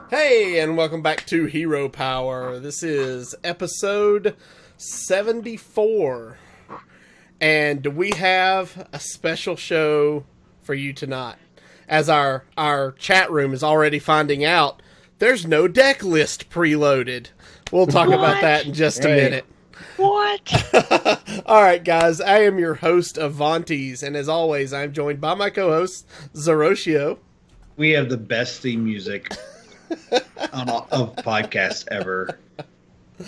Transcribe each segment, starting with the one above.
Hey, and welcome back to Hero Power. This is episode 74. And we have a special show for you tonight. As our chat room is already finding out, there's no deck list preloaded. We'll talk about that in just a minute. What? All right, guys. I am your host, Avantes, and as always, I'm joined by my co-host, Zeroshio. We have the best theme music of podcasts ever.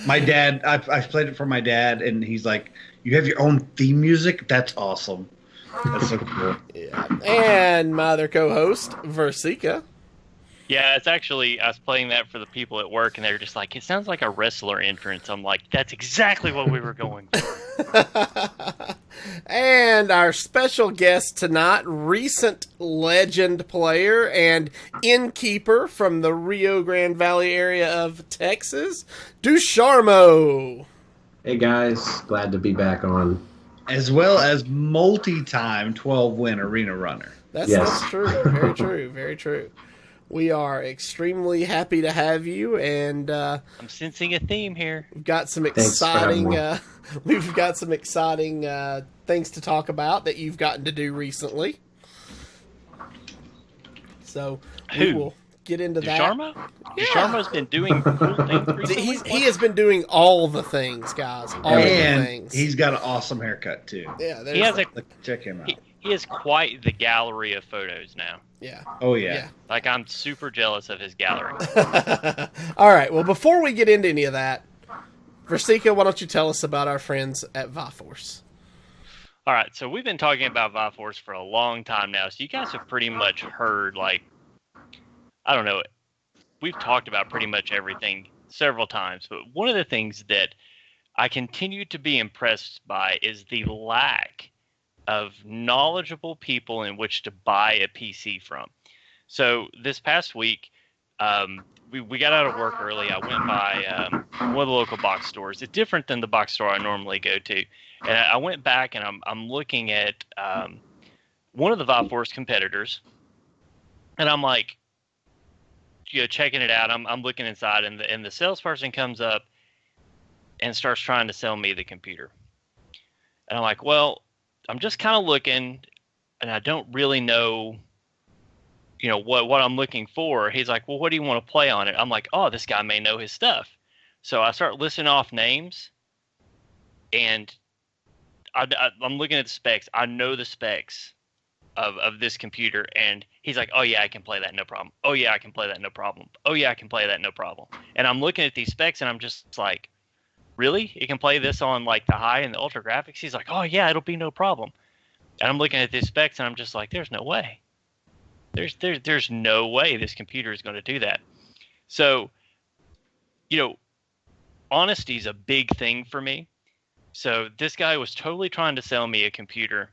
My dad, I've played it for my dad, and he's like, "You have your own theme music? That's awesome. That's so cool." Yeah. And my other co-host, Versika. Yeah, it's actually, I was playing that for the people at work, and they were just like, it sounds like a wrestler entrance. I'm like, that's exactly what we were going for. And our special guest tonight, recent legend player and innkeeper from the Rio Grande Valley area of Texas, Dusharmo. Hey guys, glad to be back on. As well as multi-time 12-win arena runner. That's true. Very true. Very true. We are extremely happy to have you, and I'm sensing a theme here. We've got some exciting things to talk about that you've gotten to do recently. So we will get into Dusharmo? that. Dusharmo's been doing cool things recently. He has been doing all the things, guys. All the things. He's got an awesome haircut too. Yeah, he has check him out. He has quite the gallery of photos now. Yeah. Oh yeah. Like, I'm super jealous of his gallery. All right. Well, before we get into any of that, Versika, why don't you tell us about our friends at Viforce? All right. So we've been talking about Viforce for a long time now. So you guys have pretty much heard, like, I don't know, we've talked about pretty much everything several times. But one of the things that I continue to be impressed by is the lack of knowledgeable people in which to buy a PC from. So this past week, we got out of work early. I went by one of the local box stores. It's different than the box store I normally go to. And I went back and I'm looking at one of the Viforce competitors, and I'm like, checking it out. I'm looking inside, and the salesperson comes up and starts trying to sell me the computer. And I'm like, well, I'm just kind of looking, and I don't really know, what I'm looking for. He's like, well, what do you want to play on it? I'm like, oh, this guy may know his stuff. So I start listing off names, and I'm looking at the specs. I know the specs of this computer, and he's like, oh, yeah, I can play that, no problem. Oh, yeah, I can play that, no problem. Oh, yeah, I can play that, no problem. And I'm looking at these specs, and I'm just like, really? You can play this on like the high and the ultra graphics? He's like, oh yeah, it'll be no problem. And I'm looking at these specs, and I'm just like, there's no way. There's no way this computer is going to do that. So, honesty is a big thing for me. So this guy was totally trying to sell me a computer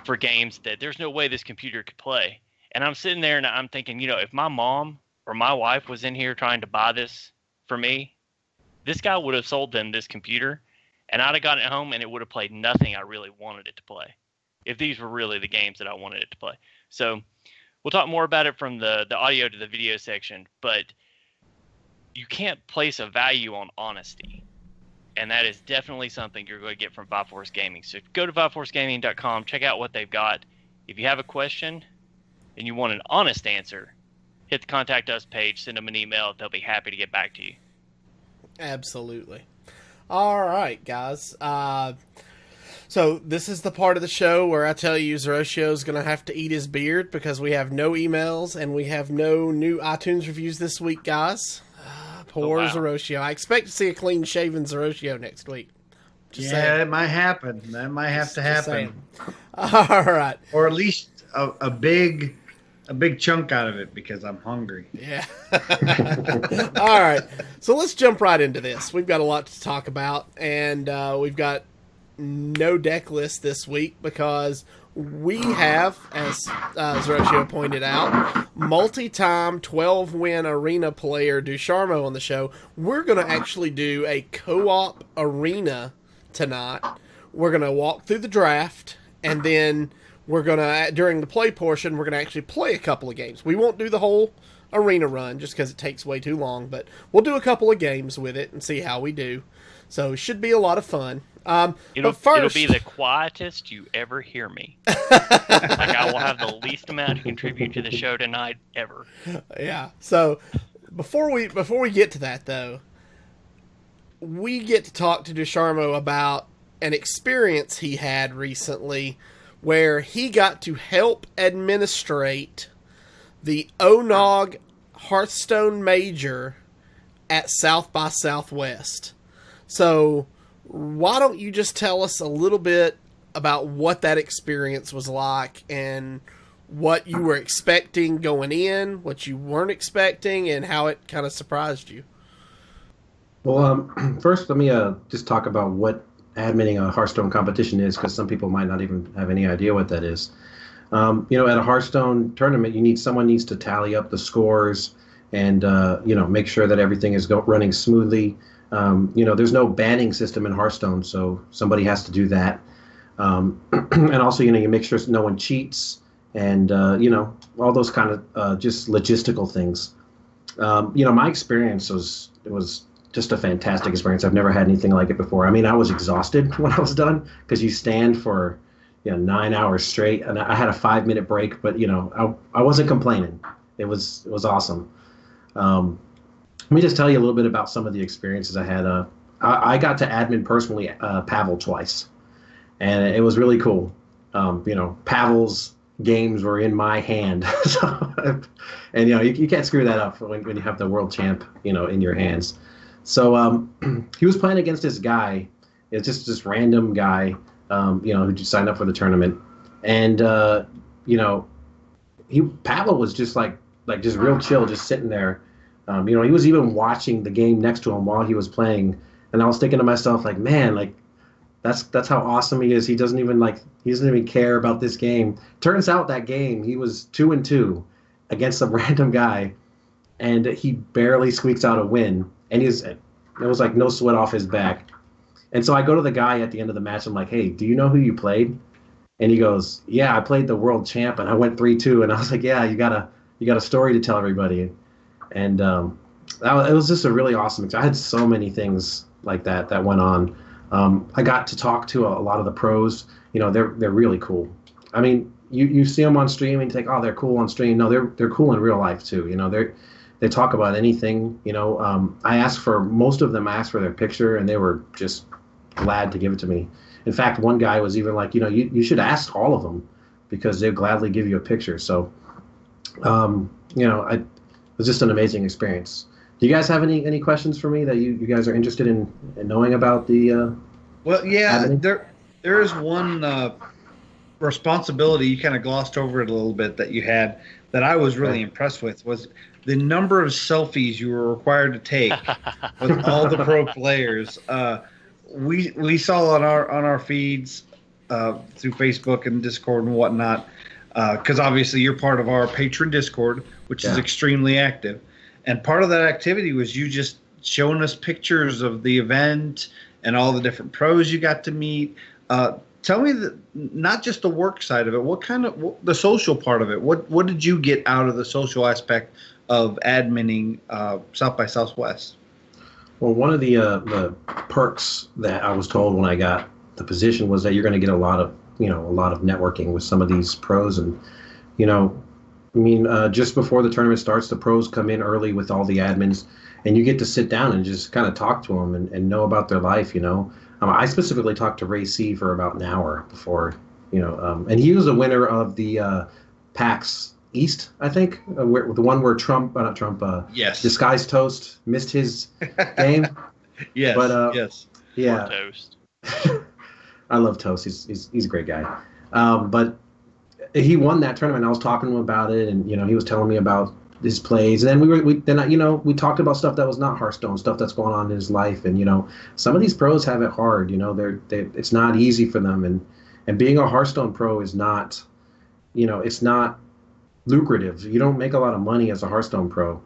for games that there's no way this computer could play. And I'm sitting there and I'm thinking, if my mom or my wife was in here trying to buy this for me, this guy would have sold them this computer, and I'd have gotten it home, and it would have played nothing I really wanted it to play, if these were really the games that I wanted it to play. So we'll talk more about it from the audio to the video section, but you can't place a value on honesty, and that is definitely something you're going to get from Viforce Gaming. So go to viforcegaming.com, check out what they've got. If you have a question and you want an honest answer, hit the Contact Us page, send them an email. They'll be happy to get back to you. Absolutely. All right, guys. So this is the part of the show where I tell you Zeroshio is going to have to eat his beard because we have no emails and we have no new iTunes reviews this week, guys. Poor Zeroshio. I expect to see a clean-shaven Zeroshio next week. Just saying. It might happen. That might have to happen. All right. Or at least a big a big chunk out of it because I'm hungry. Yeah. All right. So let's jump right into this. We've got a lot to talk about, and we've got no deck list this week because we have, as Zeroshio pointed out, multi-time 12-win arena player Dusharmo on the show. We're going to actually do a co-op arena tonight. We're going to walk through the draft, and then we're going to, during the play portion, we're going to actually play a couple of games. We won't do the whole arena run just because it takes way too long, but we'll do a couple of games with it and see how we do. So it should be a lot of fun. It'll be the quietest you ever hear me. Like I will have the least amount to contribute to the show tonight ever. Yeah. So before we get to that though, we get to talk to Dusharmo about an experience he had recently where he got to help administrate the ONOG Hearthstone Major at South by Southwest. So why don't you just tell us a little bit about what that experience was like and what you were expecting going in, what you weren't expecting, and how it kind of surprised you? Well, first, let me just talk about what adminning a Hearthstone competition is, because some people might not even have any idea what that is. At a Hearthstone tournament, someone needs to tally up the scores and make sure that everything is running smoothly. There's no banning system in Hearthstone, so somebody has to do that. And also, you make sure no one cheats, and all those kind of just logistical things. My experience was just a fantastic experience. I've never had anything like it before. I mean, I was exhausted when I was done because you stand for 9 hours straight, and I had a 5-minute break, but I wasn't complaining. It was awesome. Let me just tell you a little bit about some of the experiences I had. I got to admin personally Pavel twice, and it was really cool. Pavel's games were in my hand, and you can't screw that up when you have the world champ in your hands. So he was playing against this guy. It's just this random guy, who just signed up for the tournament, and Pavel was just like just real chill, just sitting there. He was even watching the game next to him while he was playing, and I was thinking to myself, like, man, like that's how awesome he is. He doesn't even care about this game. Turns out that game he was 2-2 against some random guy, and he barely squeaks out a win, and it was like no sweat off his back. And so I go to the guy at the end of the match. I'm like, hey, do you know who you played? And he goes, yeah, I played the world champ, and I went 3-2. And I was like, yeah, you got a story to tell everybody. And it was just a really awesome experience. I had so many things like that went on. I got to talk to a lot of the pros. They're really cool. I mean, you see them on stream and you think, oh, they're cool on stream. No, they're cool in real life too. They talk about anything. Most of them asked for their picture, and they were just glad to give it to me. In fact, one guy was even like, you should ask all of them because they'll gladly give you a picture. So, it was just an amazing experience. Do you guys have any questions for me that you guys are interested in knowing about the? Well, yeah, adminning? there is one responsibility you kind of glossed over it a little bit that you had that I was really impressed with was the number of selfies you were required to take with all the pro players. We saw on our feeds through Facebook and Discord and whatnot, because obviously you're part of our patron Discord, which is extremely active. And part of that activity was you just showing us pictures of the event and all the different pros you got to meet. Tell me not just the work side of it, the social part of it. What did you get out of the social aspect of adminning South by Southwest? Well, one of the perks that I was told when I got the position was that you're going to get a lot of networking with some of these pros. And, just before the tournament starts, the pros come in early with all the admins, and you get to sit down and just kind of talk to them and know about their life, I specifically talked to Ray C for about an hour before, and he was the winner of the PAX East, I think, the one where yes, Disguised Toast missed his game. Yes, but, yes, yeah. Toast. I love Toast. He's a great guy. But he won that tournament. I was talking to him about it, and he was telling me about his plays. And then we talked about stuff that was not Hearthstone, stuff that's going on in his life. And some of these pros have it hard. It's not easy for them. And being a Hearthstone pro is not, it's not lucrative. You don't make a lot of money as a Hearthstone pro.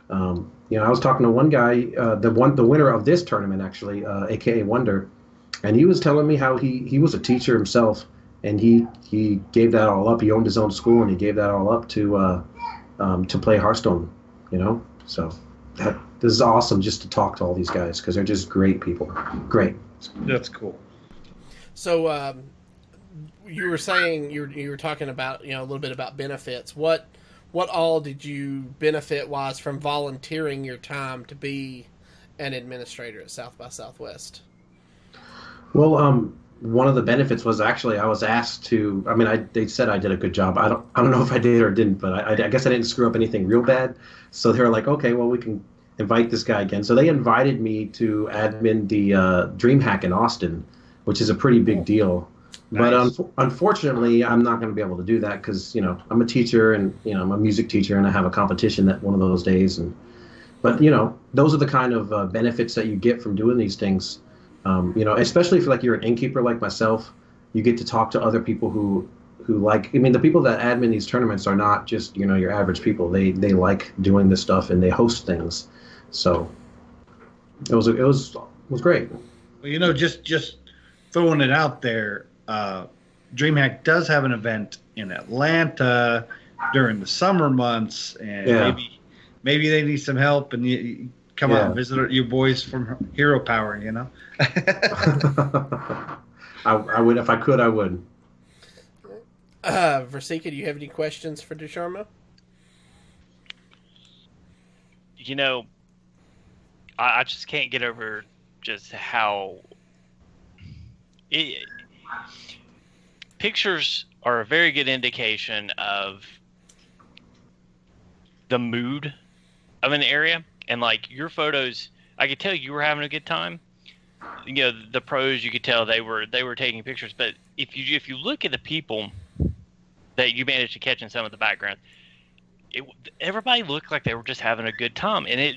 I was talking to one guy, the winner of this tournament actually, aka Wonder, and he was telling me how he was a teacher himself, and he gave that all up. He owned his own school, and he gave that all up to play Hearthstone. So this is awesome just to talk to all these guys because they're just great people. Great. That's cool. So you were saying you were talking about a little bit about benefits. What all did you benefit wise from volunteering your time to be an administrator at South by Southwest? Well, one of the benefits was actually I was asked to. I mean, they said I did a good job. I don't know if I did or didn't, but I guess I didn't screw up anything real bad. So they were like, okay, well, we can invite this guy again. So they invited me to admin the DreamHack in Austin, which is a pretty big deal. Nice. But unfortunately, I'm not going to be able to do that because I'm a teacher and I'm a music teacher and I have a competition that one of those days. But those are the kind of benefits that you get from doing these things. Especially if you're an innkeeper like myself, you get to talk to other people who like. I mean, the people that admin these tournaments are not just your average people. They like doing this stuff and they host things. So it was great. Well, just throwing it out there. DreamHack does have an event in Atlanta during the summer months, and maybe they need some help, and you come out and visit your boys from Hero Power. I would if I could. I would. Versika, do you have any questions for Dusharmo? I just can't get over just how pictures are a very good indication of the mood of an area, and your photos, I could tell you were having a good time. The pros, you could tell they were taking pictures, but if you look at the people that you managed to catch in some of the background, everybody looked like they were just having a good time. And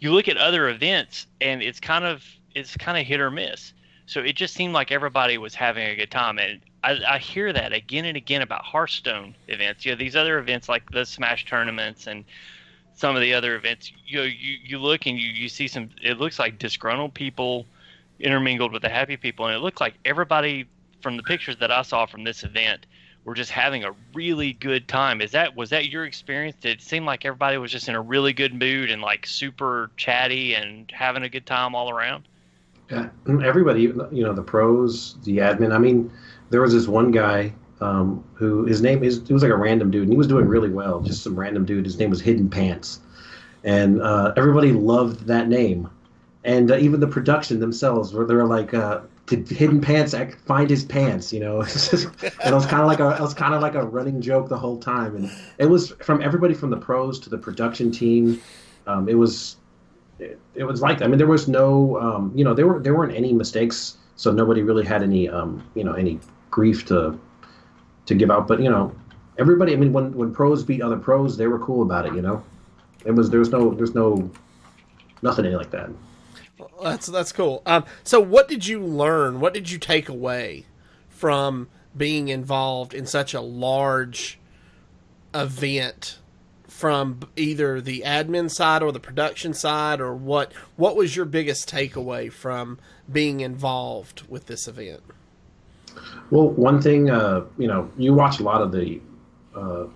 you look at other events, and it's kind of hit or miss. So it just seemed like everybody was having a good time. And I hear that again and again about Hearthstone events. These other events like the Smash tournaments and some of the other events, you look and you see some, it looks like disgruntled people intermingled with the happy people. And it looked like everybody from the pictures that I saw from this event were just having a really good time. Was that your experience? Did it seem like everybody was just in a really good mood and super chatty and having a good time all around? Yeah, everybody, the pros, the admin. I mean, there was this one guy who his name he was like a random dude, and he was doing really well. Just some random dude. His name was Hidden Pants, and everybody loved that name. And even the production themselves, where they were like, "Did Hidden Pants find his pants?" And it was kind of like a running joke the whole time. And it was from everybody from the pros to the production team. It was like that. I mean, there was no, there weren't any mistakes, so nobody really had any, any grief to give out. But everybody. I mean, when pros beat other pros, they were cool about it. There's nothing like that. Well, that's cool. So what did you learn? What did you take away from being involved in such a large event? From either the admin side or the production side, or what was your biggest takeaway from being involved with this event? Well, one thing, you watch a lot of the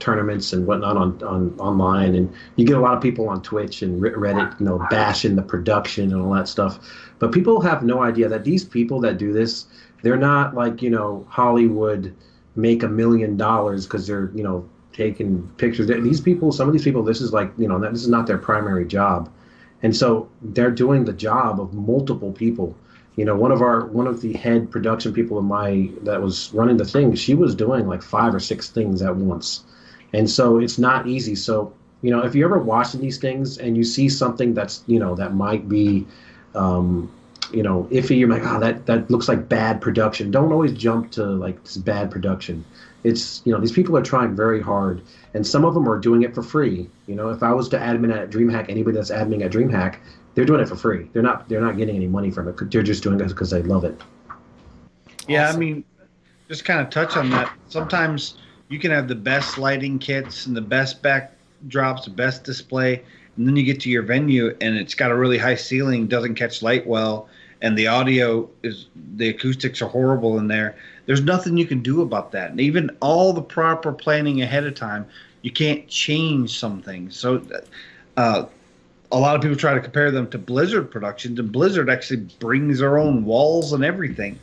tournaments and whatnot on online, and you get a lot of people on Twitch and Reddit, bashing the production and all that stuff. But people have no idea that these people that do this, they're not like Hollywood make $1 million because they're taking pictures. Some of these people, this is like, this is not their primary job. And so they're doing the job of multiple people. One of the head production people that was running the thing, she was doing like 5 or 6 things at once. And so it's not easy. So, if you're ever watching these things and you see something that's, that might be, iffy. You're like, oh, that looks like bad production. Don't always jump to like this bad production. It's these people are trying very hard, and some of them are doing it for free. If I was to admin at DreamHack, anybody that's admin at DreamHack, they're doing it for free. They're not getting any money from it. They're just doing it because they love it. Yeah, Awesome. I mean, just kind of touch on that. Sometimes you can have the best lighting kits and the best backdrops, the best display, and then you get to your venue and it's got a really high ceiling, doesn't catch light well, and the acoustics are horrible in there. There's nothing you can do about that. And even all the proper planning ahead of time, you can't change some things. So a lot of people try to compare them to Blizzard productions, and Blizzard actually brings their own walls and everything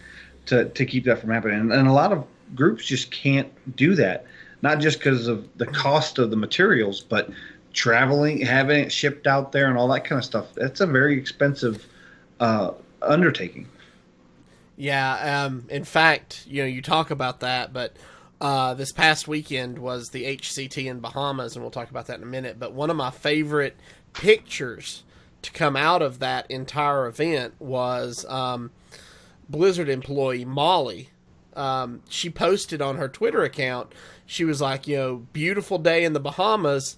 to keep that from happening. And a lot of groups just can't do that, not just because of the cost of the materials, but traveling, having it shipped out there and all that kind of stuff. That's a very expensive undertaking. Yeah, in fact, you talk about that, but this past weekend was the HCT in Bahamas, and we'll talk about that in a minute. But one of my favorite pictures to come out of that entire event was Blizzard employee Molly. She posted on her Twitter account, she was like, beautiful day in the Bahamas.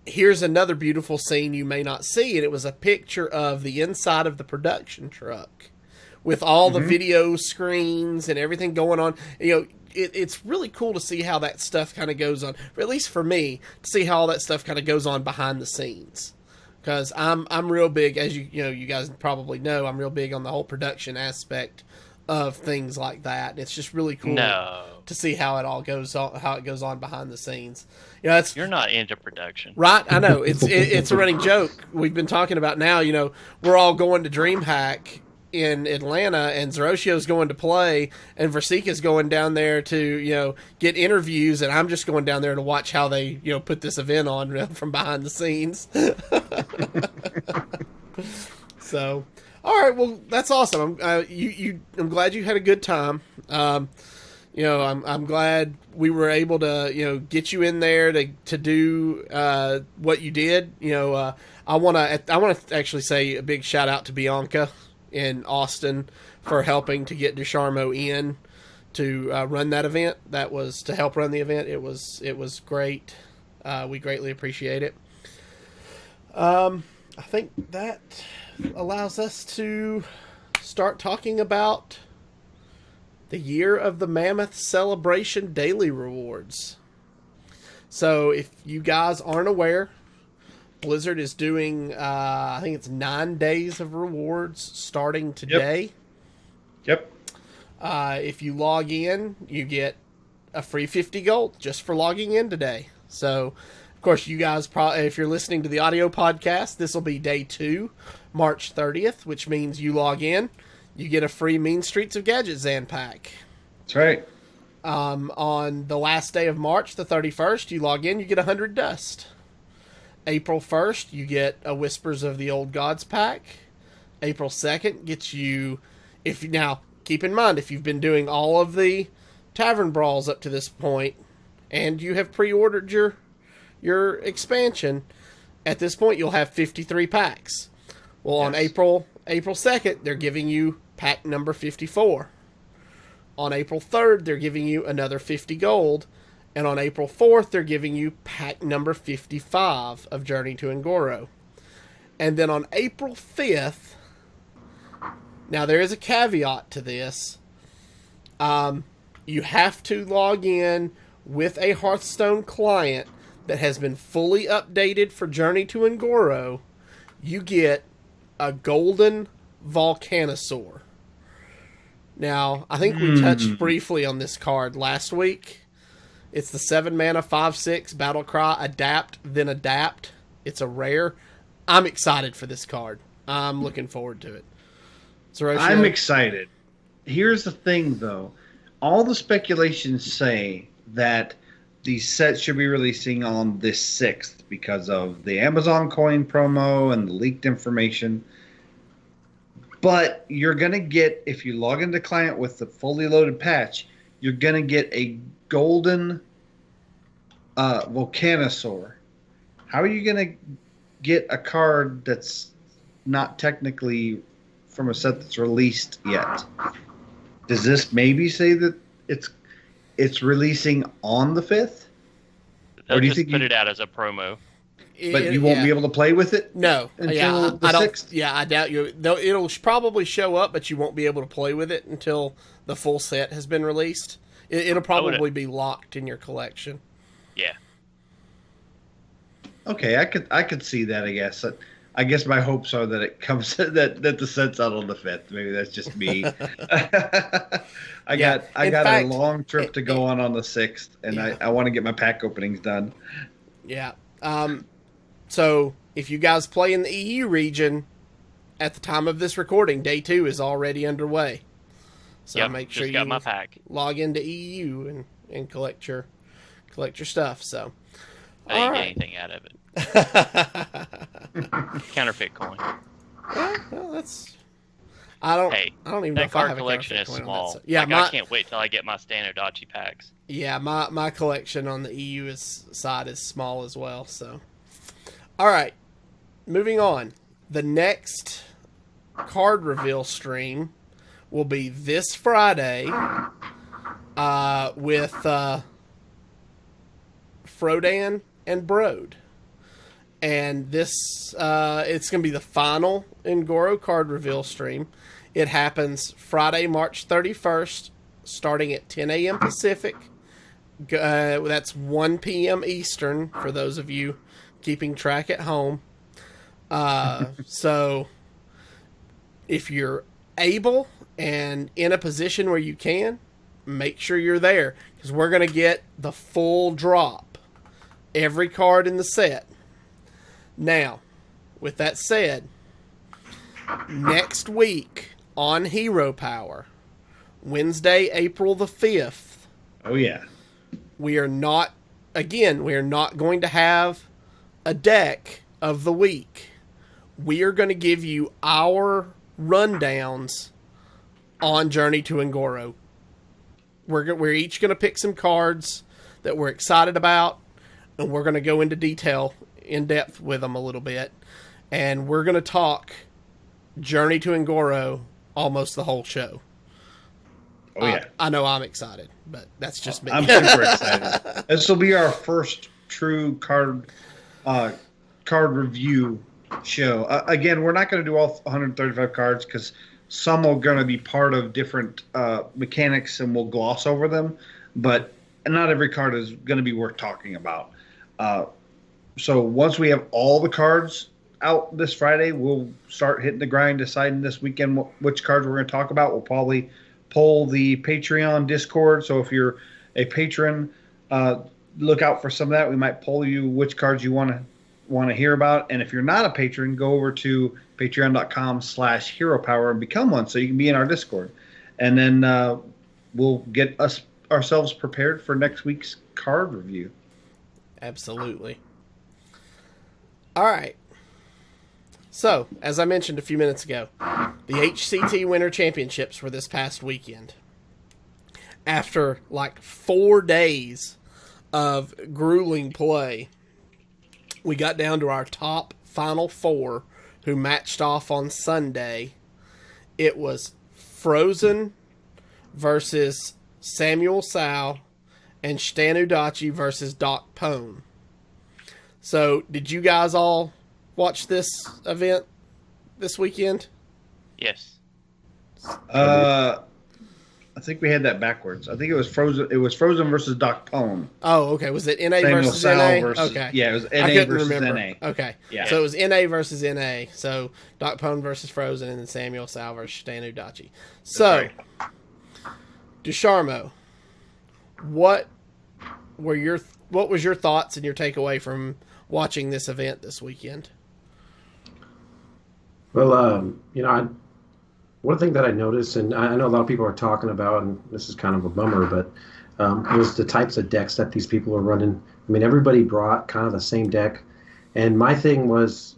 Here's another beautiful scene you may not see. And it was a picture of the inside of the production truck with all the video screens and everything going on. It's really cool to see how that stuff kind of goes on, or at least for me, to see how all that stuff kind of goes on behind the scenes. Because I'm real big, as you guys probably know, I'm real big on the whole production aspect of things like that. And it's just really cool to see how it all goes on, how it goes on behind the scenes. You're not into production, right? I know it's a running joke. We've been talking about now. We're all going to DreamHack in Atlanta, and Zeroshio's going to play, and Versika's going down there to get interviews, and I'm just going down there to watch how they put this event on from behind the scenes. So, all right, well, that's awesome. I'm glad you had a good time. I'm glad we were able to get you in there to do what you did. I want to actually say a big shout out to Bianca in Austin for helping to get Dusharmo in to run that event. That was to help run the event. It was great. We greatly appreciate it. I think that allows us to start talking about the Year of the Mammoth Celebration daily rewards. So if you guys aren't aware, Blizzard is doing, I think it's 9 days of rewards starting today. Yep. If you log in, you get a free 50 gold just for logging in today. So, of course, you guys probably, if you're listening to the audio podcast, this will be day 2, March 30th, which means you log in, you get a free Mean Streets of Gadget Zan pack. That's right. On the last day of March, the 31st, you log in, you get 100 dust. April 1st, you get a Whispers of the Old Gods pack. April 2nd gets you, now, keep in mind, if you've been doing all of the Tavern Brawls up to this point, and you have pre-ordered your expansion, at this point you'll have 53 packs. Well, on April 2nd, they're giving you pack number 54. On April 3rd, they're giving you another 50 gold. And on April 4th, they're giving you pack number 55 of Journey to Ngoro. And then on April 5th, now there is a caveat to this. You have to log in with a Hearthstone client that has been fully updated for Journey to Ngoro. You get a golden Volcanosaur. Now, I think we touched briefly on this card last week. It's the 7 mana 5/6 Battle Cry, adapt, then adapt. It's a rare. I'm excited for this card. I'm looking forward to it. Zeroshio? I'm excited. Here's the thing, though. All the speculations say that these sets should be releasing on this 6th because of the Amazon coin promo and the leaked information. But you're going to get, if you log into client with the fully loaded patch, you're going to get a golden Volcanosaur. How are you going to get a card that's not technically from a set that's released yet. Does this maybe say that it's releasing on the 5th? They'll Or do you just think put it out as a promo. But you won't be able to play with it? No. Until the I don't. 6th? Yeah, I doubt you. It'll probably show up, but you won't be able to play with it until the full set has been released. It'll probably be locked in your collection. Yeah. Okay, I could see that. I guess my hopes are that it comes that the set's out on the 5th. Maybe that's just me. I got a long trip to go on the 6th, and I want to get my pack openings done. Yeah. So if you guys play in the EU region, at the time of this recording, day 2 is already underway. So make sure you my pack. Log into EU and collect your stuff. So I didn't get anything out of it. Counterfeit coin. Yeah, well, that's. I don't even know that if I card have collection a is coin small. on that. Yeah, I can't wait till I get my Standodachi packs. Yeah, my collection on the EU side is small as well. So, all right, moving on. The next card reveal stream will be this Friday with Frodan and Brode. And this, it's going to be the final Ngoro card reveal stream. It happens Friday, March 31st, starting at 10 a.m. Pacific. That's 1 p.m. Eastern, for those of you keeping track at home. So, if you're able and in a position where you can, make sure you're there. Because we're going to get the full drop. Every card in the set. Now, with that said, next week on Hero Power, Wednesday, April the 5th. Oh, yeah. We are not going to have a deck of the week. We are going to give you our rundowns on Journey to Ngoro. We're each going to pick some cards that we're excited about, and we're going to go into detail in depth with them a little bit, and we're going to talk Journey to Ngoro almost the whole show. Oh yeah, I know I'm excited, but that's just me. I'm super excited. This will be our first true card review show. Again, we're not going to do all 135 cards because some are going to be part of different mechanics, and we'll gloss over them. But not every card is going to be worth talking about. So once we have all the cards out this Friday, we'll start hitting the grind, deciding this weekend which cards we're going to talk about. We'll probably poll the Patreon Discord. So if you're a patron, look out for some of that. We might poll you which cards you want to hear about. And if you're not a patron, go over to patreon.com/heropower and become one so you can be in our Discord. And then we'll get ourselves prepared for next week's card review. Absolutely. All right. So, as I mentioned a few minutes ago, the HCT Winter Championships were this past weekend. After like 4 days of grueling play, we got down to our top final 4 who matched off on Sunday. It was Frozen versus Samuel Sao and Stanudachi versus Doc Pone. So, did you guys all watch this event this weekend? Yes. I think we had that backwards. I think it was Frozen. It was Frozen versus Doc Pone. Oh, okay. Was it NA Samuel versus Sao NA? versus, Okay. Yeah, it was I NA couldn't versus remember. NA. Okay. Yeah. So it was NA versus NA. So Doc Pone versus Frozen, and then Samuel Sao versus Stanudachi. So, right. Dusharmo, what was your thoughts and your takeaway from watching this event this weekend? Well, one thing that I noticed, and I know a lot of people are talking about, and this is kind of a bummer, but was the types of decks that these people are running. I mean, everybody brought kind of the same deck, and my thing was,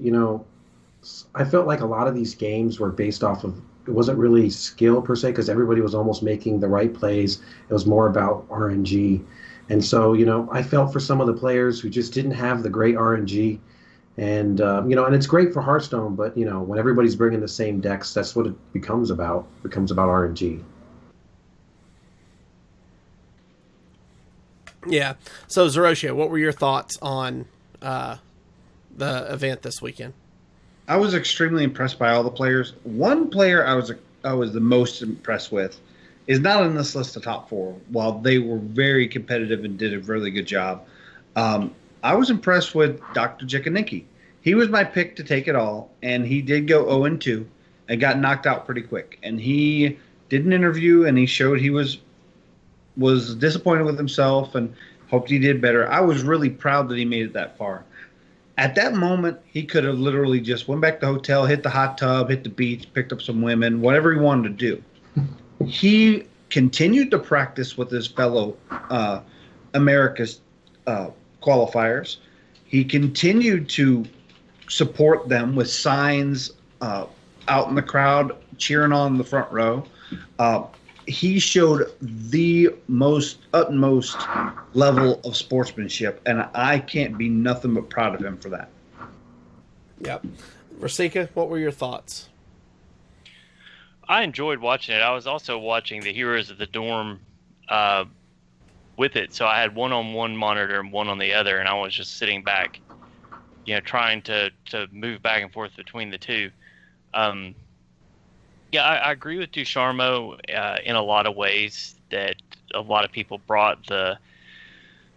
I felt like a lot of these games were based off of, it wasn't really skill per se, because everybody was almost making the right plays. It was more about RNG. And so, I felt for some of the players who just didn't have the great RNG, And and it's great for Hearthstone, but when everybody's bringing the same decks, that's what it becomes about. It becomes about RNG. Yeah. So Zeroshia, what were your thoughts on the event this weekend? I was extremely impressed by all the players. One player I was the most impressed with is not on this list of top 4. While they were very competitive and did a really good job, I was impressed with Dr. Jikanicki. He was my pick to take it all, and he did go 0-2 and got knocked out pretty quick. And he did an interview, and he showed he was disappointed with himself and hoped he did better. I was really proud that he made it that far. At that moment, he could have literally just went back to the hotel, hit the hot tub, hit the beach, picked up some women, whatever he wanted to do. He continued to practice with his fellow America's qualifiers. He continued to support them with signs out in the crowd, cheering on the front row. He showed the utmost level of sportsmanship, and I can't be nothing but proud of him for that. Yep. Rasika, what were your thoughts? I enjoyed watching it. I was also watching the Heroes of the Dorm with it, so I had one on one monitor and one on the other, and I was just sitting back, trying to move back and forth between the two. Yeah, I agree with Dusharmo in a lot of ways that a lot of people brought the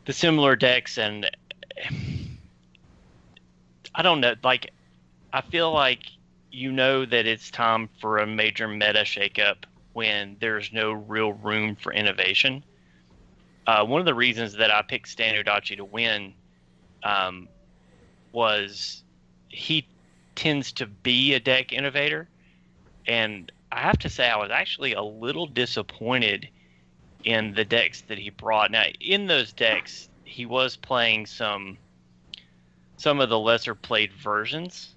similar decks, and I don't know, like, I feel like that it's time for a major meta shakeup when there's no real room for innovation. One of the reasons that I picked Standardachi to win was he tends to be a deck innovator. And I have to say, I was actually a little disappointed in the decks that he brought. Now, in those decks, he was playing some of the lesser played versions,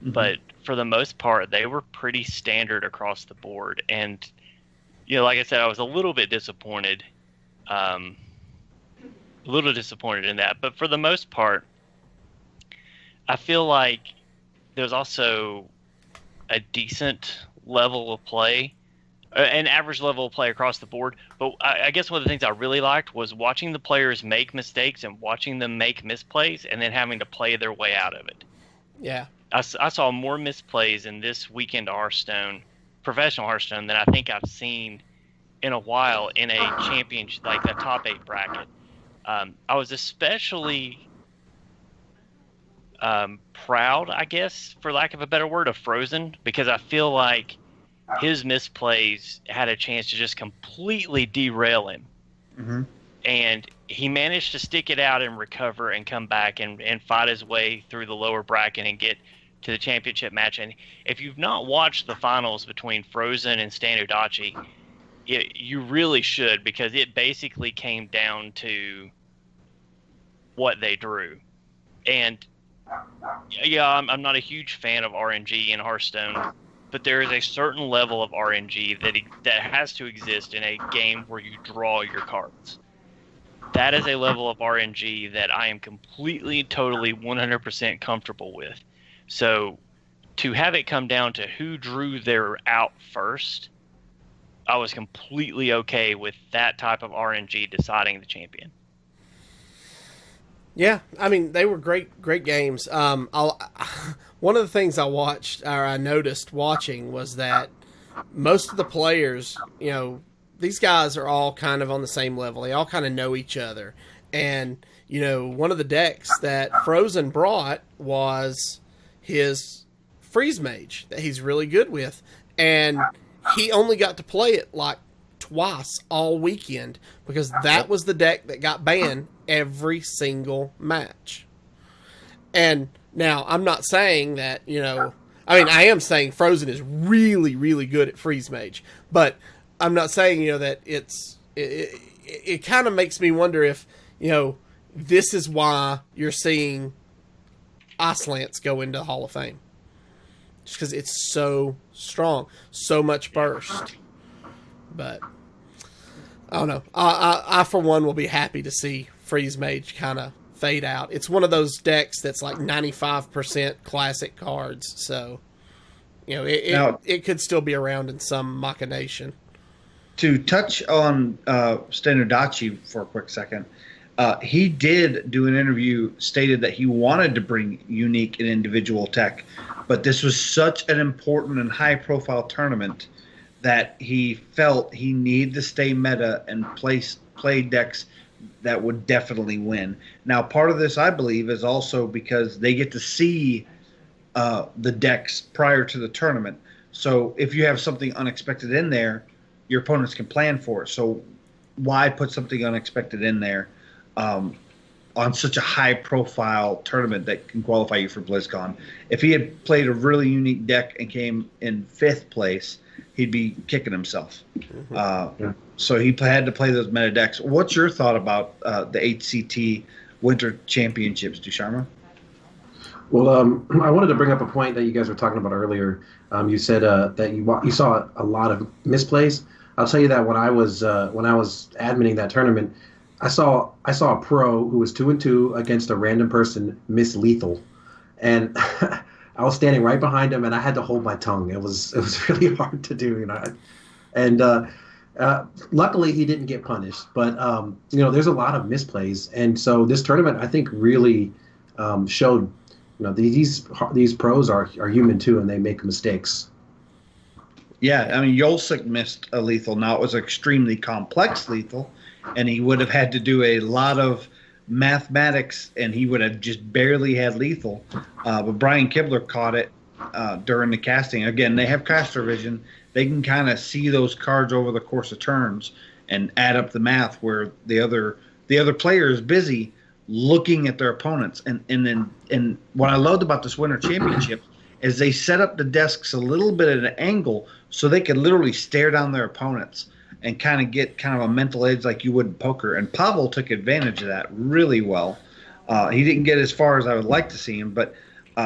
but for the most part, they were pretty standard across the board. And, like I said, I was a little bit disappointed, in that. But for the most part, I feel like there's also a decent level of play, an average level of play across the board. But I guess one of the things I really liked was watching the players make mistakes and watching them make misplays and then having to play their way out of it. Yeah. I saw more misplays in this weekend Hearthstone, professional Hearthstone, than I think I've seen in a while in a championship, like a top 8 bracket. I was especially proud, I guess, for lack of a better word, of Frozen, because I feel like his misplays had a chance to just completely derail him. Mm-hmm. And he managed to stick it out and recover and come back and fight his way through the lower bracket and get to the championship match. And if you've not watched the finals between Frozen and Standardachi, you really should, because it basically came down to what they drew. And yeah, I'm not a huge fan of RNG in Hearthstone, but there is a certain level of RNG that has to exist in a game where you draw your cards. That is a level of RNG that I am completely, totally, 100% comfortable with. So to have it come down to who drew their out first, I was completely okay with that type of RNG deciding the champion. Yeah, I mean, they were great games. One of the things I noticed watching was that most of the players, these guys are all kind of on the same level. They all kind of know each other. And, one of the decks that Frozen brought was his Freeze Mage that he's really good with. And he only got to play it like twice all weekend because that was the deck that got banned every single match. And now I'm not saying that, I am saying Frozen is really, really good at Freeze Mage, but I'm not saying, that it kind of makes me wonder if, this is why you're seeing Ice Lance go into the Hall of Fame. Just because it's so strong, so much burst. But I don't know. I for one will be happy to see Freeze Mage kind of fade out. It's one of those decks that's like 95% classic cards, so it could still be around in some machination. To touch on Standardachi for a quick second, he did do an interview, stated that he wanted to bring unique and individual tech, but this was such an important and high-profile tournament that he felt he needed to stay meta and play decks that would definitely win. Now, part of this, I believe, is also because they get to see the decks prior to the tournament. So if you have something unexpected in there, your opponents can plan for it. So why put something unexpected in there on such a high-profile tournament that can qualify you for BlizzCon? If he had played a really unique deck and came in 5th place, he'd be kicking himself. So he had to play those meta decks. What's your thought about the HCT Winter Championships, Dusharmo? Well, I wanted to bring up a point that you guys were talking about earlier. You said that you saw a lot of misplays. I'll tell you that when I was adminning that tournament, I saw a pro who was 2-2 against a random person miss lethal, and I was standing right behind him, and I had to hold my tongue. It was really hard to do, And luckily, he didn't get punished. But there's a lot of misplays, and so this tournament, I think, really showed. These pros are human too, and they make mistakes. Yeah, I mean, Yolsik missed a lethal. Now, it was extremely complex lethal, and he would have had to do a lot of mathematics, and he would have just barely had lethal. But Brian Kibler caught it during the casting. Again, they have caster vision. They can kind of see those cards over the course of turns and add up the math where the other player is busy looking at their opponents. And what I loved about this Winter Championship is they set up the desks a little bit at an angle so they could literally stare down their opponents and kind of get kind of a mental edge like you would in poker. And Pavel took advantage of that really well. He didn't get as far as I would like to see him, but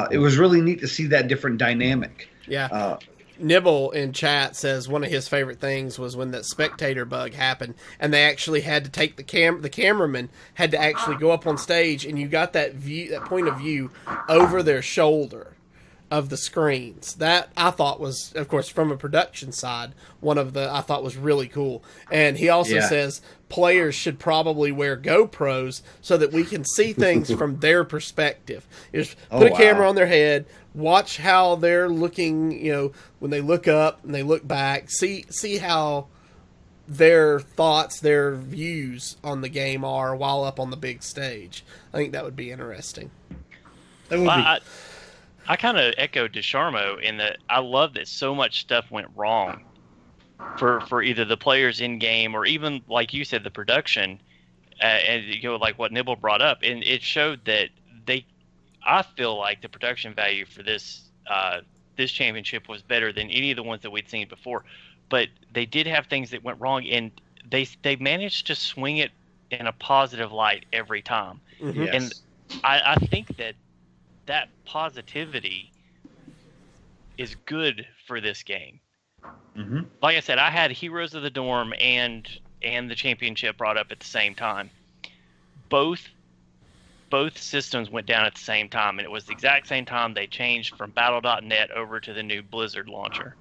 it was really neat to see that different dynamic. Yeah. Nibble in chat says one of his favorite things was when that spectator bug happened, and they actually had to take the cameraman had to actually go up on stage, and you got that point of view over their shoulder of the screens. That I thought was, of course, from a production side, I thought was really cool. And he also says players should probably wear GoPros so that we can see things from their perspective. Just put a camera on their head, watch how they're looking, when they look up and they look back, see how their thoughts, their views on the game are while up on the big stage. I think that would be interesting. That would be. I kind of echo Dusharmo in that I love that so much stuff went wrong for either the players in game or even, like you said, the production, and like what Nibble brought up, and it showed that I feel like the production value for this championship was better than any of the ones that we'd seen before, but they did have things that went wrong, and they managed to swing it in a positive light every time. Mm-hmm. Yes. And I think that positivity is good for this game. Mm-hmm. Like I said, I had Heroes of the Dorm and the championship brought up at the same time. Both systems went down at the same time, and it was the exact same time they changed from Battle.net over to the new Blizzard launcher.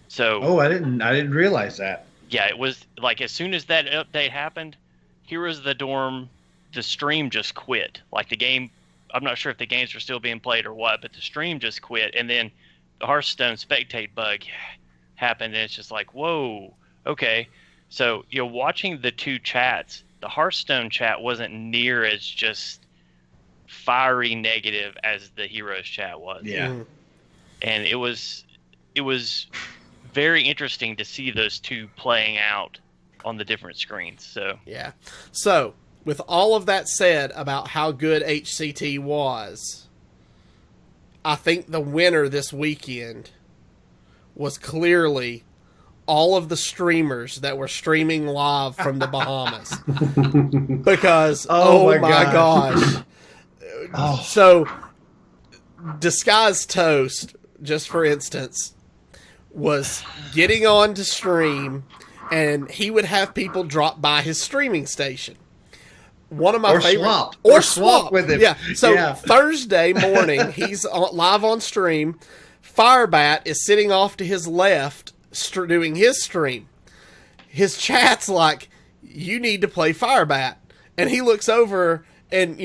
So I didn't realize that. Yeah, it was like as soon as that update happened, Heroes of the Dorm, the stream just quit. Like the game, I'm not sure if the games were still being played or what, but the stream just quit, and then the Hearthstone spectate bug happened, and it's just like, whoa, okay. So watching the two chats, the Hearthstone chat wasn't near as just fiery negative as the Heroes chat was. Yeah. Mm-hmm. And it was very interesting to see those two playing out on the different screens. So yeah. So with all of that said about how good HCT was, I think the winner this weekend was clearly all of the streamers that were streaming live from the Bahamas. Because, oh my gosh. Oh. So, Disguised Toast, just for instance, was getting on to stream, and he would have people drop by his streaming station. one of my favorite. Swap. Or swap with him. Yeah. So Thursday morning, he's live on stream. Firebat is sitting off to his left doing his stream. His chat's like, you need to play Firebat. And he looks over and,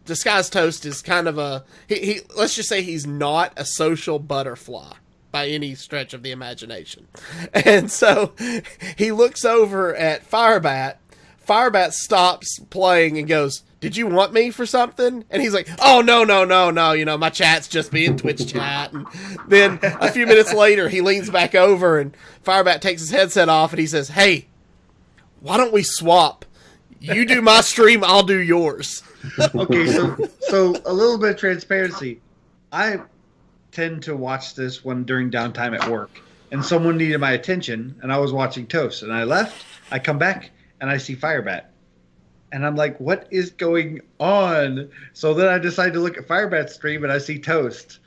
Disguised Toast is kind of a, he let's just say he's not a social butterfly by any stretch of the imagination. And so he looks over at Firebat. Firebat stops playing and goes, did you want me for something? And he's like, oh, no, my chat's just being Twitch chat. And then a few minutes later, he leans back over and Firebat takes his headset off and he says, hey, why don't we swap? You do my stream, I'll do yours. Okay, so a little bit of transparency. I tend to watch this during downtime at work, and someone needed my attention, and I was watching Toast, and I left, I come back, and I see Firebat. And I'm like, what is going on? So then I decide to look at Firebat's stream, and I see Toast.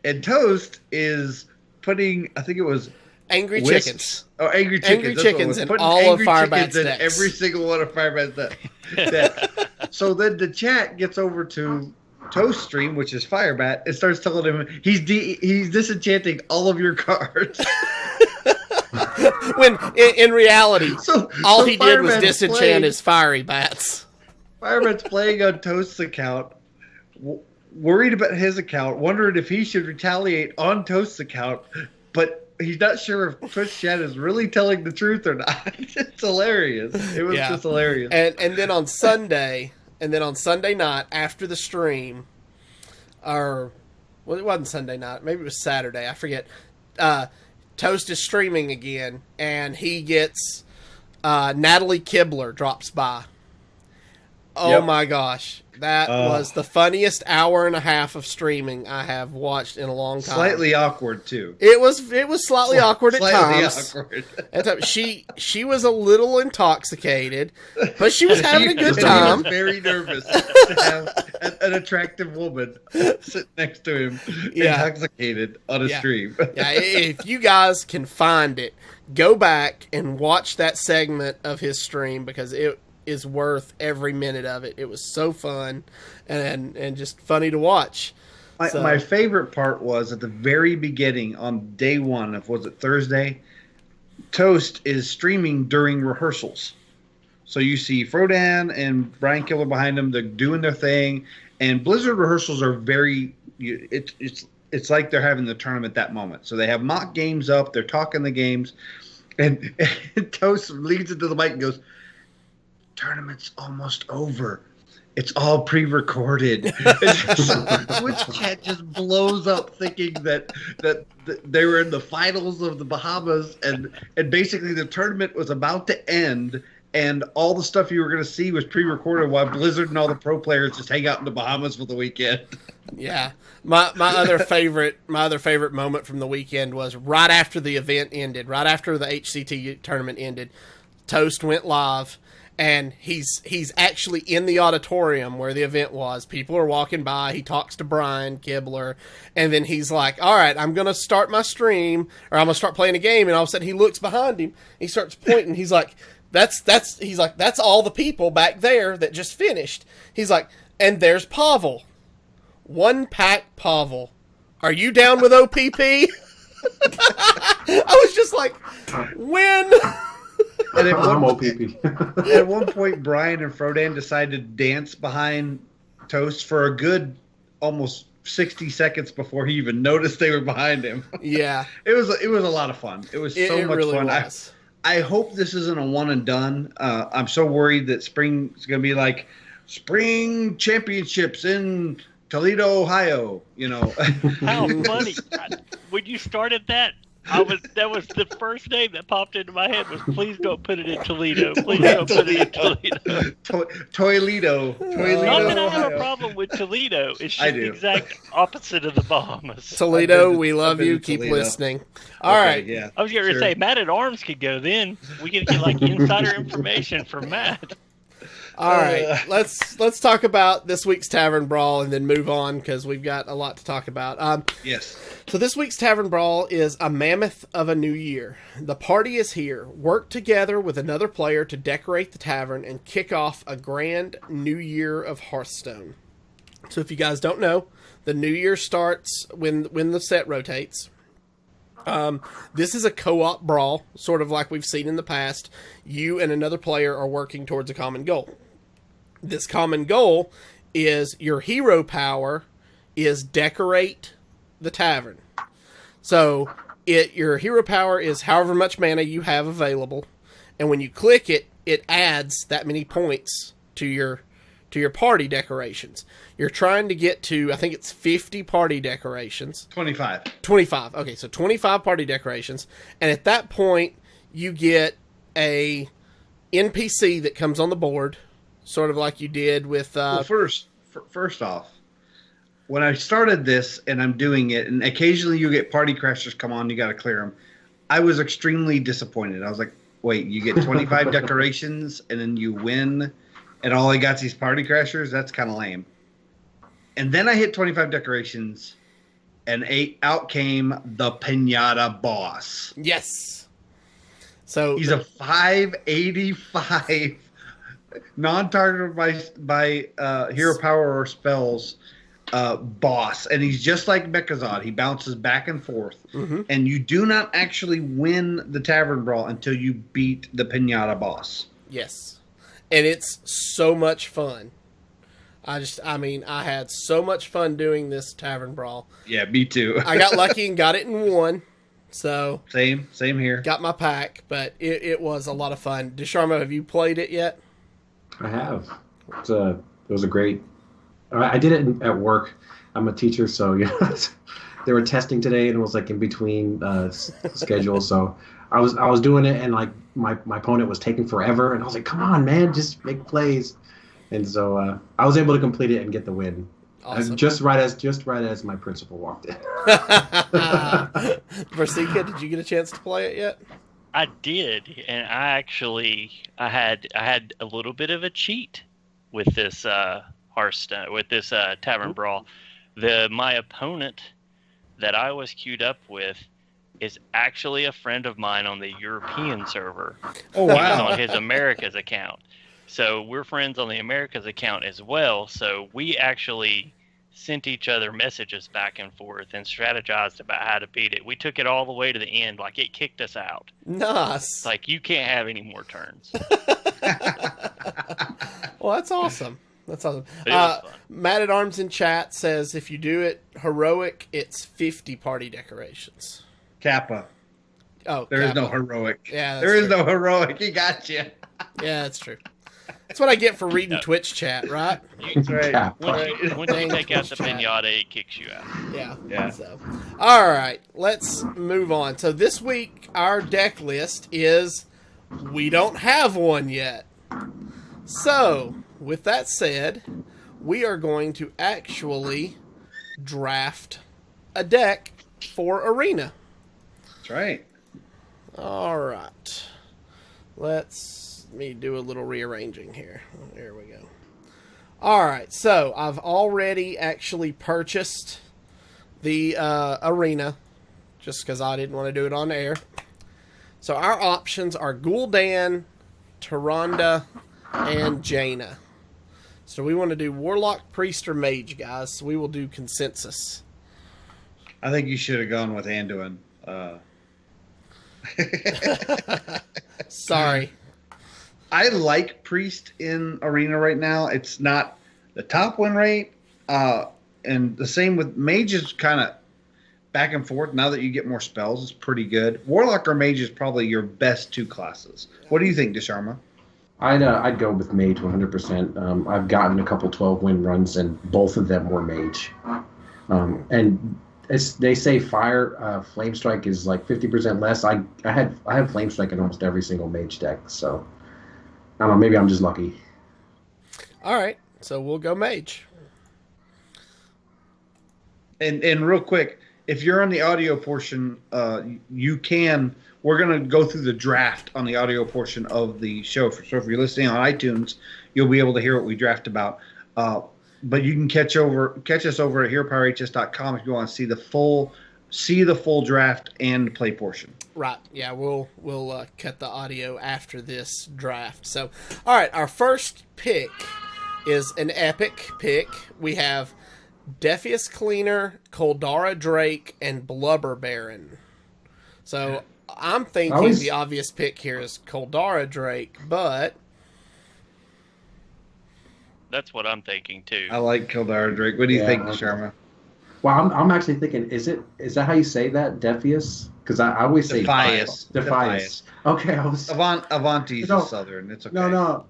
And Toast is putting, I think it was Angry wisps. Chickens. Oh, Angry Chickens. Angry Chickens in all of Firebat's decks. Every single one of Firebat's decks. So then the chat gets over to Toast stream, which is Firebat, and starts telling him he's disenchanting all of your cards. When in reality, all he did was Firebat's disenchant his fiery bats. Firebat's playing on Toast's account, worried about his account, wondering if he should retaliate on Toast's account, but he's not sure if Twitch chat is really telling the truth or not. It's hilarious. It was just hilarious. And then on Sunday night after the stream, it wasn't Sunday night, maybe it was Saturday, I forget. Toast is streaming again, and he gets Natalie Kibler drops by. Oh my gosh. That was the funniest hour and a half of streaming I have watched in a long time. Slightly awkward too. It was slightly awkward at times. Awkward. At times. She was a little intoxicated, but she was having a good time. He was very nervous to have an attractive woman sit next to him, intoxicated on a stream. If you guys can find it, go back and watch that segment of his stream because it is worth every minute of it. It was so fun and just funny to watch. My favorite part was at the very beginning on day one of, was it Thursday? Toast is streaming during rehearsals. So you see Frodan and Brian Killer behind them. They're doing their thing. And Blizzard rehearsals are it's like they're having the tournament that moment. So they have mock games up. They're talking the games. And Toast leads into the mic and goes, tournament's almost over. It's all pre-recorded. Twitch chat just blows up thinking that they were in the finals of the Bahamas and basically the tournament was about to end and all the stuff you were going to see was pre-recorded while Blizzard and all the pro players just hang out in the Bahamas for the weekend. Yeah. My other favorite moment from the weekend was right after the event ended, right after the HCT tournament ended, Toast went live. And he's actually in the auditorium where the event was. People are walking by. He talks to Brian Kibler. And then he's like, all right, I'm going to start my stream. Or I'm going to start playing a game. And all of a sudden he looks behind him. He starts pointing. He's like, that's all the people back there that just finished. He's like, and there's Pavel. One pack Pavel. Are you down with OPP? I was just like, when... And I'm OPP. At one point, Brian and Frodan decided to dance behind Toast for a good almost 60 seconds before he even noticed they were behind him. Yeah. It was a lot of fun. It was so much really fun. Was. I hope this isn't a one and done. I'm so worried that spring is going to be like spring championships in Toledo, Ohio. How funny. When you started that was the first name that popped into my head was please don't put it in Toledo. Please don't put it in Toledo. Toledo. Not that I have a problem with Toledo. It's just the exact opposite of the Bahamas. Toledo, we love you. Keep listening. All right. Yeah. I was going to say, Matt at Arms could go then. We could get like insider information from Matt. All right, let's talk about this week's Tavern Brawl and then move on because we've got a lot to talk about. Yes. So this week's Tavern Brawl is a mammoth of a new year. The party is here. Work together with another player to decorate the tavern and kick off a grand new year of Hearthstone. So if you guys don't know, the new year starts when the set rotates. This is a co-op brawl, sort of like we've seen in the past. You and another player are working towards a common goal. This common goal is your hero power is decorate the tavern. So your hero power is however much mana you have available, and when you click it, it adds that many points to your party decorations. You're trying to get to, I think it's 50 party decorations. 25. 25. Okay, so 25 party decorations, and at that point you get a NPC that comes on the board, sort of like you did with. Well, first off, when I started this and I'm doing it, and occasionally you get party crashers come on, you got to clear them. I was extremely disappointed. I was like, wait, you get 25 decorations and then you win, and all I got's these party crashers? That's kind of lame. And then I hit 25 decorations, and out came the Pinata boss. Yes. So he's a 585 non-targeted by hero power or spells boss, and he's just like Mechazod. He bounces back and forth, and you do not actually win the Tavern Brawl until you beat the Pinata boss. Yes, and it's so much fun. I had so much fun doing this Tavern Brawl. Yeah, me too. I got lucky and got it in one. So same here. Got my pack, but it was a lot of fun. Dusharmo, have you played it yet? I have. It was a great. I did it at work. I'm a teacher, so they were testing today, and it was like in between schedules. So I was doing it, and like my opponent was taking forever, and I was like, "Come on, man, just make plays." And so I was able to complete it and get the win. Awesome. Just right as my principal walked in. Versika, did you get a chance to play it yet? I did, and I had a little bit of a cheat with this Hearthstone, with this Tavern Brawl. My opponent that I was queued up with is actually a friend of mine on the European server. Oh wow! He's on his Americas account. So we're friends on the Americas account as well. So we actually sent each other messages back and forth and strategized about how to beat it. We took it all the way to the end. Like, it kicked us out. Nice. Like, you can't have any more turns. Well, that's awesome. That's awesome. It was fun. Matt at Arms in chat says if you do it heroic, it's 50 party decorations. Kappa. Oh, there is Kappa. no heroic. Yeah, there is no heroic. He got you. Yeah, that's true. That's what I get for reading Twitch chat, right? That's right. Once you take out the pinata, it kicks you out. Yeah. So, all right, let's move on. So this week, our deck list is we don't have one yet. So, with that said, we are going to actually draft a deck for Arena. That's right. All right. Let me do a little rearranging here. There we go. All right, so I've already actually purchased the Arena just because I didn't want to do it on air. So our options are Gul'dan, Tyrande, and Jaina. So we want to do Warlock, Priest, or Mage, guys. So we will do consensus. I think you should have gone with Anduin. Sorry. I like Priest in Arena right now. It's not the top win rate. And the same with Mage is kind of back and forth. Now that you get more spells, it's pretty good. Warlock or Mage is probably your best two classes. What do you think, Dusharmo? I'd go with Mage 100%. I've gotten a couple 12-win runs, and both of them were Mage. And they say Flame Strike is like 50% less. I have Flame Strike in almost every single Mage deck, so I don't know. Maybe I'm just lucky. All right, so we'll go Mage. And real quick, if you're on the audio portion, you can. We're going to go through the draft on the audio portion of the show. So if you're listening on iTunes, you'll be able to hear what we draft about. But you can catch us over at HeroPowerHS.com if you want to see the full draft and play portion. Right. Yeah, we'll cut the audio after this draft. So, all right, our first pick is an epic pick. We have Defius Cleaner, Koldara Drake, and Blubber Baron. So I'm thinking the obvious pick here is Koldara Drake, but that's what I'm thinking too. I like Koldara Drake. What do you think, Dusharmo? Well, I'm actually thinking, is that how you say that, Defius? Because I always say Defius. Okay, I was Avanti's a Southern. It's okay. No.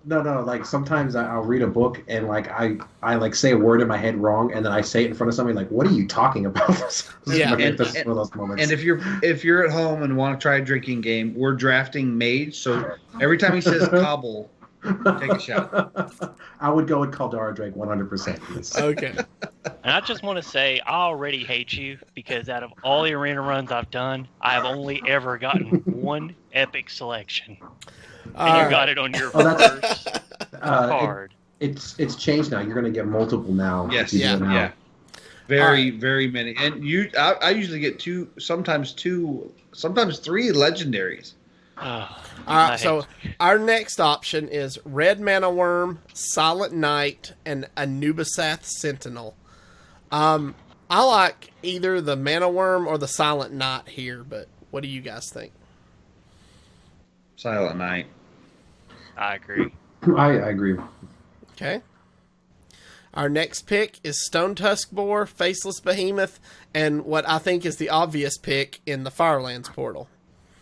Like sometimes I'll read a book and like I like say a word in my head wrong, and then I say it in front of somebody like, "What are you talking about?" Yeah, and one of those moments. And if you're at home and want to try a drinking game, we're drafting mage. So every time he says cobble, take a shot. I would go with Koldara Drake 100%. Okay. And I just want to say, I already hate you because out of all the arena runs I've done, I have only ever gotten one epic selection. And you got it on your first card. It's changed now. You're going to get multiple now. Yes, yeah. Very many. And I usually get sometimes three legendaries. All right, so our next option is Red Mana Worm, Silent Knight, and Anubisath Sentinel. I like either the Mana Worm or the Silent Knight here, but what do you guys think? Silent Knight. I agree. I agree. Okay. Our next pick is Stone Tusk Boar, Faceless Behemoth, and what I think is the obvious pick in the Firelands portal.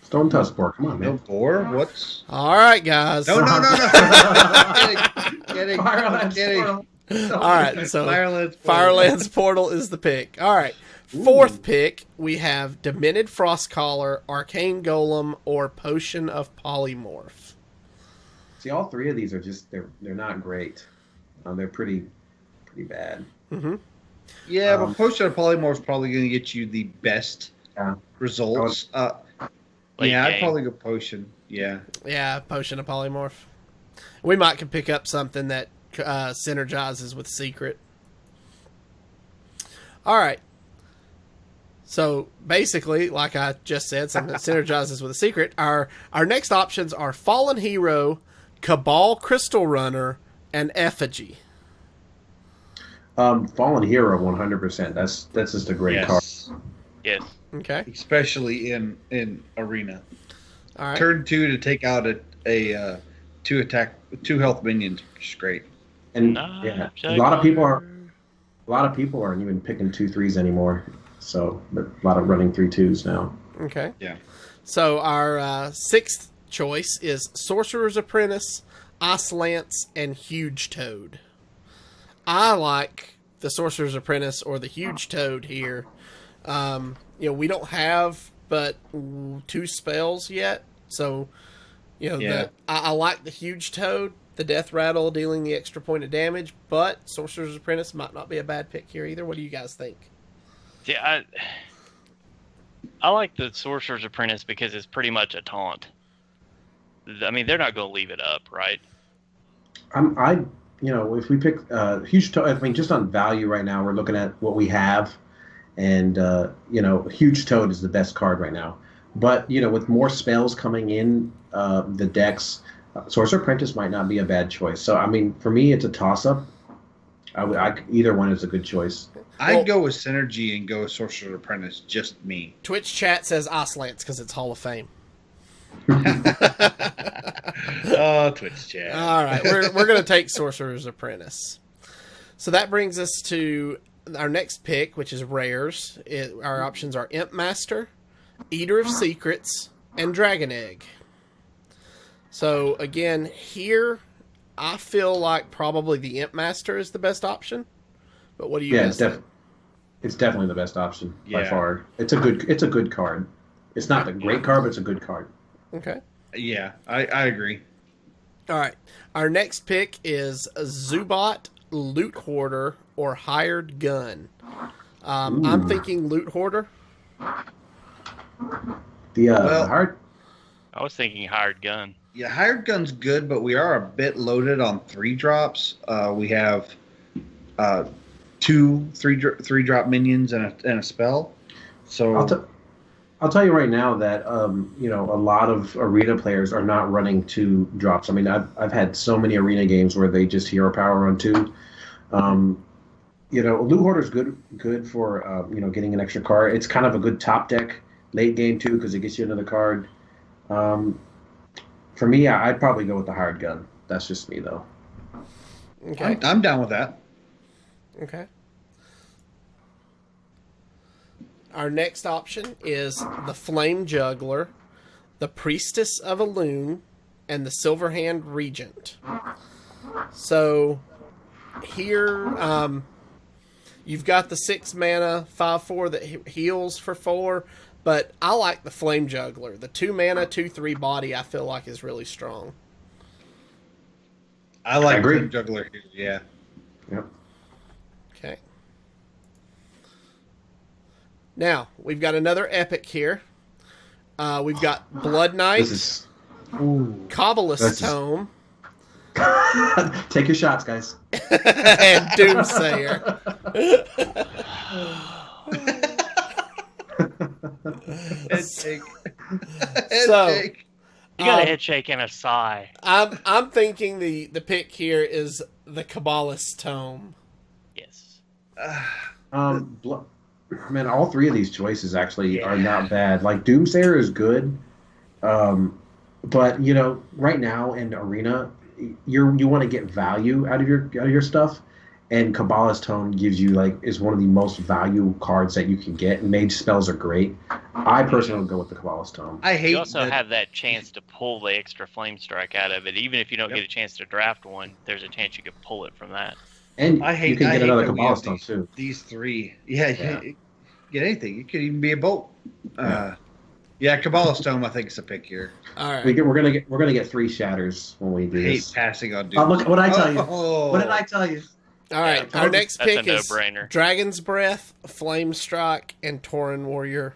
Stone Tusk Boar, come on, man. No boar? What's... All right, guys. No. Kidding. All right, so Firelands Portal is the pick. All right, fourth pick, we have Demented Frostcaller, Arcane Golem, or Potion of Polymorph. See, all three of these are just, they're not great. They're pretty bad. Mm-hmm. Yeah, but Potion of Polymorph is probably going to get you the best results. I'd probably go Potion. Yeah, Potion of Polymorph. We might could pick up something that synergizes with Secret. All right. So basically, like I just said, something that synergizes with a Secret. Our next options are Fallen Hero, Cabal Crystal Runner, and Effigy. Fallen Hero 100%. That's just a great card. Yes. Okay. Especially in Arena. All right. Turn 2 to take out a 2 health minions, which is great. And a lot of people aren't even picking 2/3s anymore. So but a lot of running 3/2s now. Okay. Yeah. So our sixth choice is Sorcerer's Apprentice, Ice Lance, and Huge Toad. I like the Sorcerer's Apprentice or the Huge Toad here. We don't have but 2 spells yet, so I like the Huge Toad, the Death Rattle dealing the extra point of damage, but Sorcerer's Apprentice might not be a bad pick here either. What do you guys think? Yeah, I like the Sorcerer's Apprentice because it's pretty much a taunt. I mean, they're not going to leave it up, right? If we pick Huge Toad, I mean, just on value right now, we're looking at what we have, and Huge Toad is the best card right now. But with more spells coming in the decks, Sorcerer Apprentice might not be a bad choice. So I mean, for me, it's a toss-up. Either one is a good choice. I'd go with Synergy and go with Sorcerer Apprentice. Just me. Twitch chat says Ice Lance because it's Hall of Fame. Oh, Twitch chat. All right, we're going to take Sorcerer's Apprentice. So that brings us to our next pick, which is rares. Our options are Imp Master, Eater of Secrets, and Dragon Egg. So again, here I feel like probably the Imp Master is the best option. But what do you guys think? It's definitely the best option by far. It's a good card. It's not a great card, but it's a good card. Okay. Yeah, I agree. All right. Our next pick is Zubat, Loot Hoarder, or Hired Gun. I'm thinking Loot Hoarder. I was thinking Hired Gun. Yeah, hired gun's good, but we are a bit loaded on 3-drops. We have 2 3-drop minions and a spell. So I'll tell you right now that you know, a lot of arena players are not running 2 drops. I mean, I've had so many arena games where they just hero power on 2. You know, Loot Hoarder's good for you know, getting an extra card. It's kind of a good top deck late game too because it gets you another card. For me, I'd probably go with the hired gun. That's just me though. Okay. I'm down with that. Okay. Our next option is the Flame Juggler, the Priestess of Elune, and the Silverhand Regent. So here, you've got the 6 mana 5/4 that heals for 4, but I like the Flame Juggler. The 2 mana 2/3 body I feel like is really strong. I like agree. Flame Juggler here. Yeah. Yep. Okay. Now, we've got another epic here. We've got Blood Knight, This is Kabbalist Tome, take your shots, guys. and Doomsayer. Head shake. So, Shake. You got a head shake and a sigh. I'm thinking the pick here is the Kabbalist Tome. Yes. Man, all 3 of these choices actually are not bad. Like Doomsayer is good, but you know, right now in Arena, you want to get value out of your stuff, and Kabbalist Tome gives you is one of the most value cards that you can get. And mage spells are great. I personally would go with the Kabbalist Tome. I hate You also that- have that chance to pull the extra flame strike out of it. Even if you don't Yep. get a chance to draft one, there's a chance you could pull it from that. And I hate you can I get hate another that we have Kabbalist Tome too. These 3. Yeah, Yeah. you get anything. It could even be a boat. Yeah, Kabbalist Tome I think is a pick here. All right. We're gonna get 3 shatters when we do Hate this. passing on Doom. Oh, look what I tell you. Oh. What did I tell you? All right. Yeah, Our next that's a pick is no-brainer. Dragon's Breath, Flame Strike, and Tauren Warrior.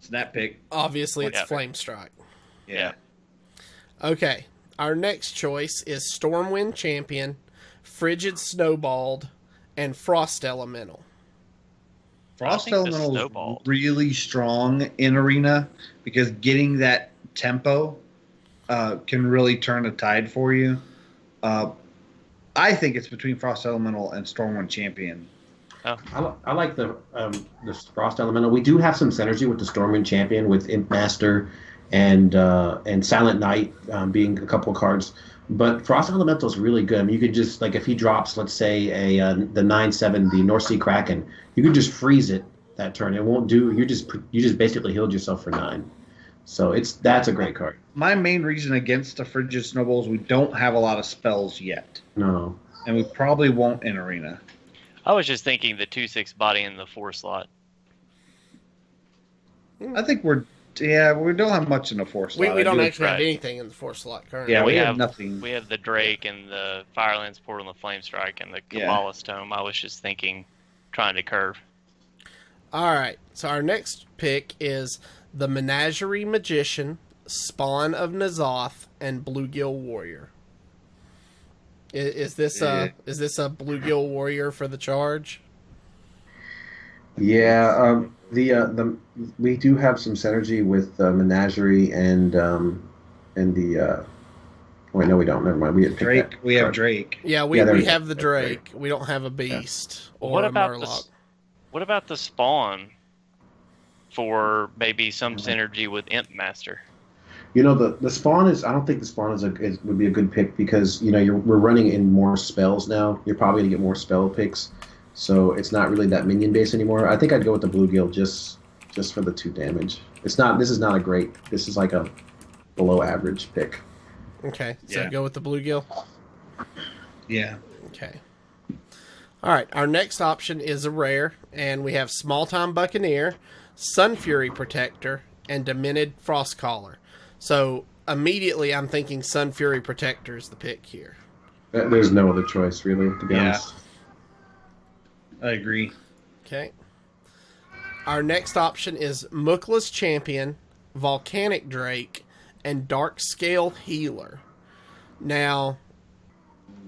Snap pick. Obviously, it's Yeah. Flame Strike. Yeah. Okay. Our next choice is Stormwind Champion, Frigid Snowballed, and Frost Elemental. Frost I think the Elemental Snowball. is really strong in Arena because getting that tempo can really turn a tide for you. I think it's between Frost Elemental and Stormwind Champion. I like the Frost Elemental. We do have some synergy with the Stormwind Champion with Imp Master and Silent Knight being a couple of cards. But Frost Elemental is really good. I mean, you could just if he drops, let's say the 9/7, the North Sea Kraken, you could just freeze it that turn. It won't do. You just basically healed yourself for 9. So that's a great card. My main reason against the Frigid Snowballs, we don't have a lot of spells yet, No. and we probably won't in Arena. I was just thinking the 2/6 body in the 4 slot. I think we don't have much in the 4 slot. We don't actually have right. anything in the 4 slot currently. Yeah, we we have have- nothing. We have the Drake and the Firelands Portal and the Flame Strike and the Yeah. Kabbalist Tome. I was just thinking, trying to curve. All right. So our next pick is the Menagerie Magician, Spawn of N'Zoth, and Bluegill Warrior. Is this a Bluegill Warrior for the charge? Yeah. We do have some synergy with Menagerie and the. Wait, no, we don't. Never mind. We had picked Drake. that We have card. Drake. Yeah, Yeah, we there we have go. the Drake. We don't have a Beast or What a about Murloc. What about the Spawn for maybe some synergy with Imp Master? You know, the Spawn is. I don't think the Spawn would be a good pick because we're running in more spells now. You're probably gonna get more spell picks, so it's not really that minion base anymore. I think I'd go with the Bluegill just for the 2 damage. It's not. This is not a great. This is like a below average pick. Okay, so Yeah. go with the Bluegill. Yeah. Okay. All right, our next option is a rare, and we have Small Time Buccaneer, Sun Fury Protector, and Demented Frostcaller. So immediately I'm thinking Sun Fury Protector is the pick here. There's no other choice, really, to be Yeah. honest. I agree. Okay. Our next option is Mookla's Champion, Volcanic Drake, and Dark Scale Healer. Now,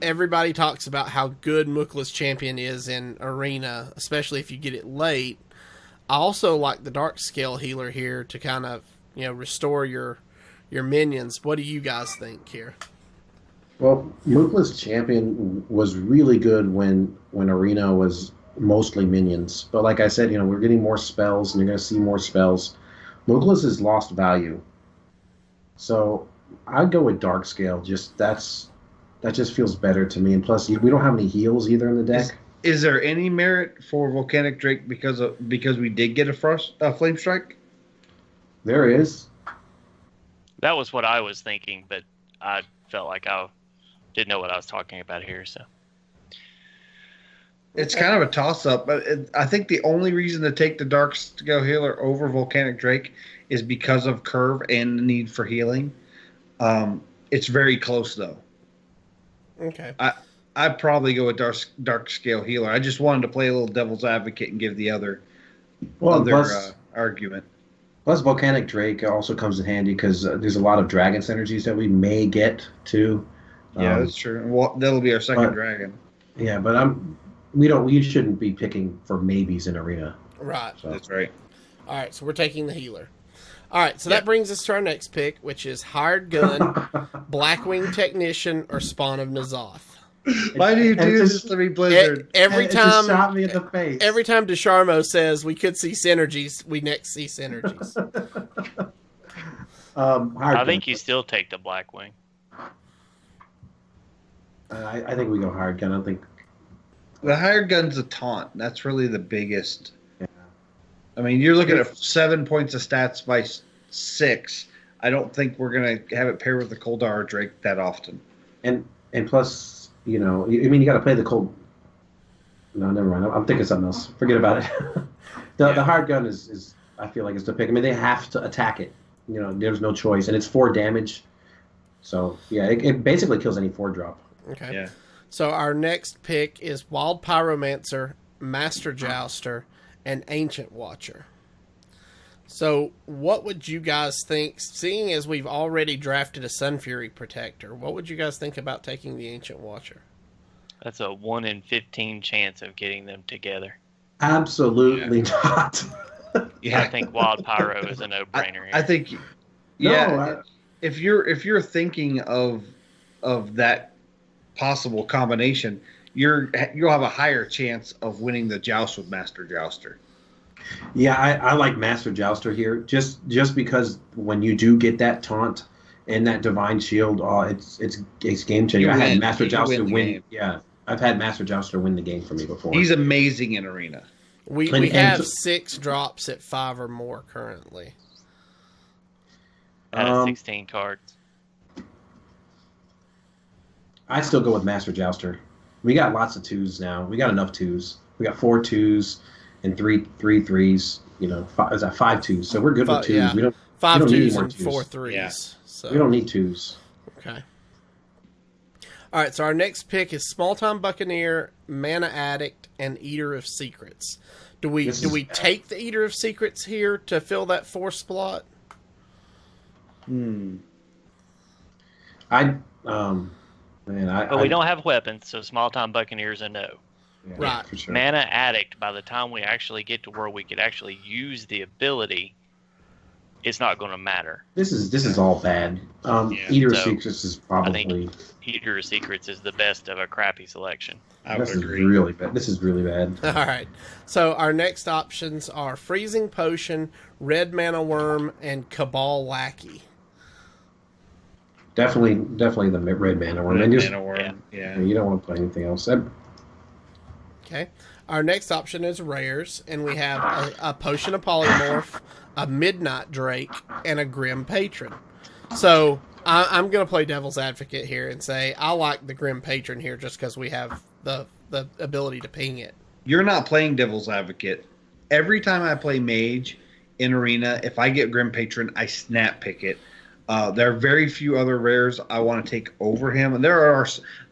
everybody talks about how good Mookless Champion is in Arena, especially if you get it late. I also like the Dark Scale Healer here to kind of, restore your minions. What do you guys think here? Well, Mookless Champion was really good when Arena was mostly minions. But like I said, we're getting more spells, and you're going to see more spells. Mookless has lost value. So I'd go with Dark Scale. That just feels better to me. And plus, we don't have any heals either in the deck. Is there any merit for Volcanic Drake because we did get a Flame Strike? There is. That was what I was thinking, but I felt like I didn't know what I was talking about here. So it's kind of a toss-up, but I think the only reason to take the Dark Scale Healer over Volcanic Drake is because of curve and the need for healing. It's very close, though. Okay. I'd probably go with Dark Scale Healer. I just wanted to play a little devil's advocate and give the other argument. Plus, Volcanic Drake also comes in handy because there's a lot of dragon synergies that we may get to. Yeah, that's true. Well, that'll be our second dragon. Yeah, but we shouldn't be picking for maybes in Arena. Right. So. That's right. All right, so we're taking the healer. All right, so that brings us to our next pick, which is Hired Gun, Blackwing Technician, or Spawn of N'Zoth. Why do you do this to me, Blizzard? Every It just time, shot me in the face. every time Dusharmo says we could see synergies, we next see synergies. I think you still take the Blackwing. I think we go Hired Gun. I don't think The Hired Gun's a taunt. That's really the biggest. Yeah. I mean, you're looking at 7 points of stats by 6. I don't think we're going to have it paired with the Koldar Drake that often. And plus, you got to play the cold. No, never mind. I'm thinking something else. Forget about it. The Hired Gun is I feel like it's the pick. I mean, they have to attack it. There's no choice, and it's 4 damage. So yeah, it basically kills any 4-drop. Okay. Yeah. So our next pick is Wild Pyromancer, Master Jouster, and Ancient Watcher. So what would you guys think, seeing as we've already drafted a Sun Fury Protector, what would you guys think about taking the Ancient Watcher? That's a 1 in 15 chance of getting them together. Absolutely not. Yeah. I think Wild Pyro is a no-brainer. I think, if you're thinking of that possible combination, you'll have a higher chance of winning the joust with Master Jouster. Yeah, I like Master Jouster here, just because when you do get that taunt and that Divine Shield, it's game changer. I had Master Jouster win. Yeah, I've had Master Jouster win the game for me before. He's amazing in Arena. We have 6 drops at 5 or more currently. Out of 16 cards. I still go with Master Jouster. We got lots of 2s now. We got enough 2s. We got 4 2s and 3 3s. Is that 5 2s? So we're good with 2s. Yeah. We don't 5 we don't need 2s more and 2s. 4 3s. Yeah. So. We don't need 2s. Okay. All right, so our next pick is Small Time Buccaneer, Mana Addict, and Eater of Secrets. Do we take the Eater of Secrets here to fill that 4 slot? But we don't have weapons, so Small Time Buccaneer's a no. Yeah, Right. for sure. Mana Addict, by the time we actually get to where we could actually use the ability, it's not going to matter. This is all bad. Eater of Secrets is I probably. think Eater of Secrets is the best of a crappy selection. I would This agree. is really bad. This is really bad. All right. So our next options are Freezing Potion, Red Mana Worm, and Cabal Lackey. Definitely the Red Mana Worm. Red And just, Mana Worm. Yeah. you don't want to play anything else. Okay. Our next option is Rares, and we have a Potion of Polymorph, a Midnight Drake, and a Grim Patron. So I'm going to play devil's advocate here and say I like the Grim Patron here just because we have the ability to ping it. You're not playing devil's advocate. Every time I play Mage in Arena, if I get Grim Patron, I snap pick it. There are very few other rares I want to take over him, and there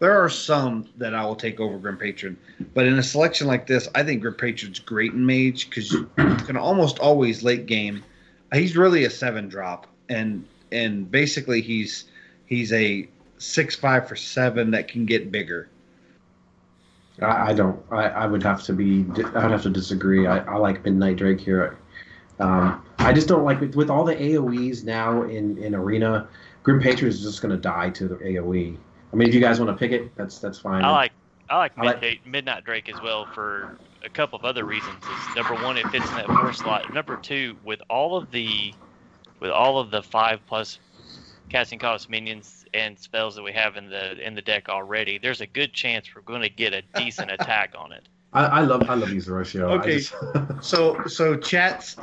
are some that I will take over Grim Patron. But in a selection like this, I think Grim Patron's great in Mage because you can almost always late game. He's really a 7-drop, and and basically he's a 6/5 for 7 that can get bigger. I don't. I would have to be. I would have to disagree. I like Midnight Drake here. I just don't like with all the AOE's now in Arena. Grim Patron is just going to die to the AOE. I mean, if you guys want to pick it, that's fine. I like Midnight Drake as well for a couple of other reasons. It's, number one, it fits in that 4 slot. Number two, with all of the 5+ casting cost minions and spells that we have in the deck already, there's a good chance we're going to get a decent attack on it. I love you, Zoroshio. Okay, so chat's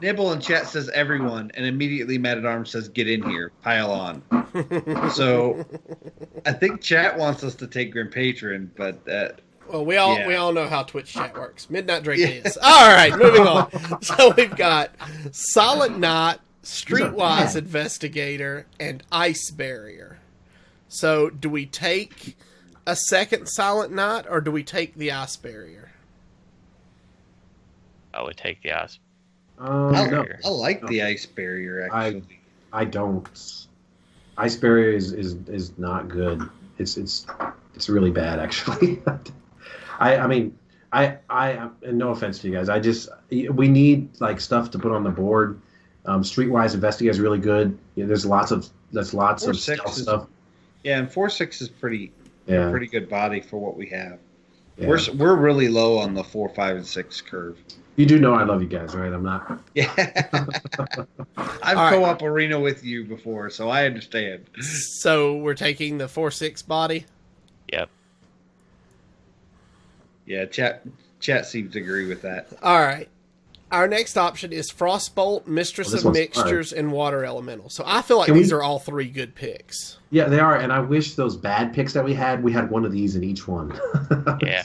Nibble in chat says everyone, and immediately Mad at Arms says get in here, pile on. So I think chat wants us to take Grim Patron, but well, we all know how Twitch chat works. Midnight Drake is. All right, moving on. So we've got Solid Knot, Streetwise Investigator, and Ice Barrier. So do we take a second Silent Knot, or do we take the Ice Barrier? I would take the Ice Barrier. I like the Ice Barrier, actually. I don't. Ice Barrier is not good. It's really bad, actually. I mean, and no offense to you guys. We need like stuff to put on the board. Streetwise Investigator is really good. There's lots of stealth stuff. Yeah, and 4/6 is pretty good body for what we have. Yeah. We're really low on the 4, 5, and 6 curve. You do know I love you guys, right? I'm not. Yeah. I've co-op Arena with you before, so I understand. So we're taking the 4/6 body? Yep. Yeah, chat seems to agree with that. All right. Our next option is Frostbolt, Mistress of Mixtures, and Water Elemental. So I feel like these are all 3 good picks. Yeah, they are, and I wish those bad picks that we had one of these in each one. Yeah.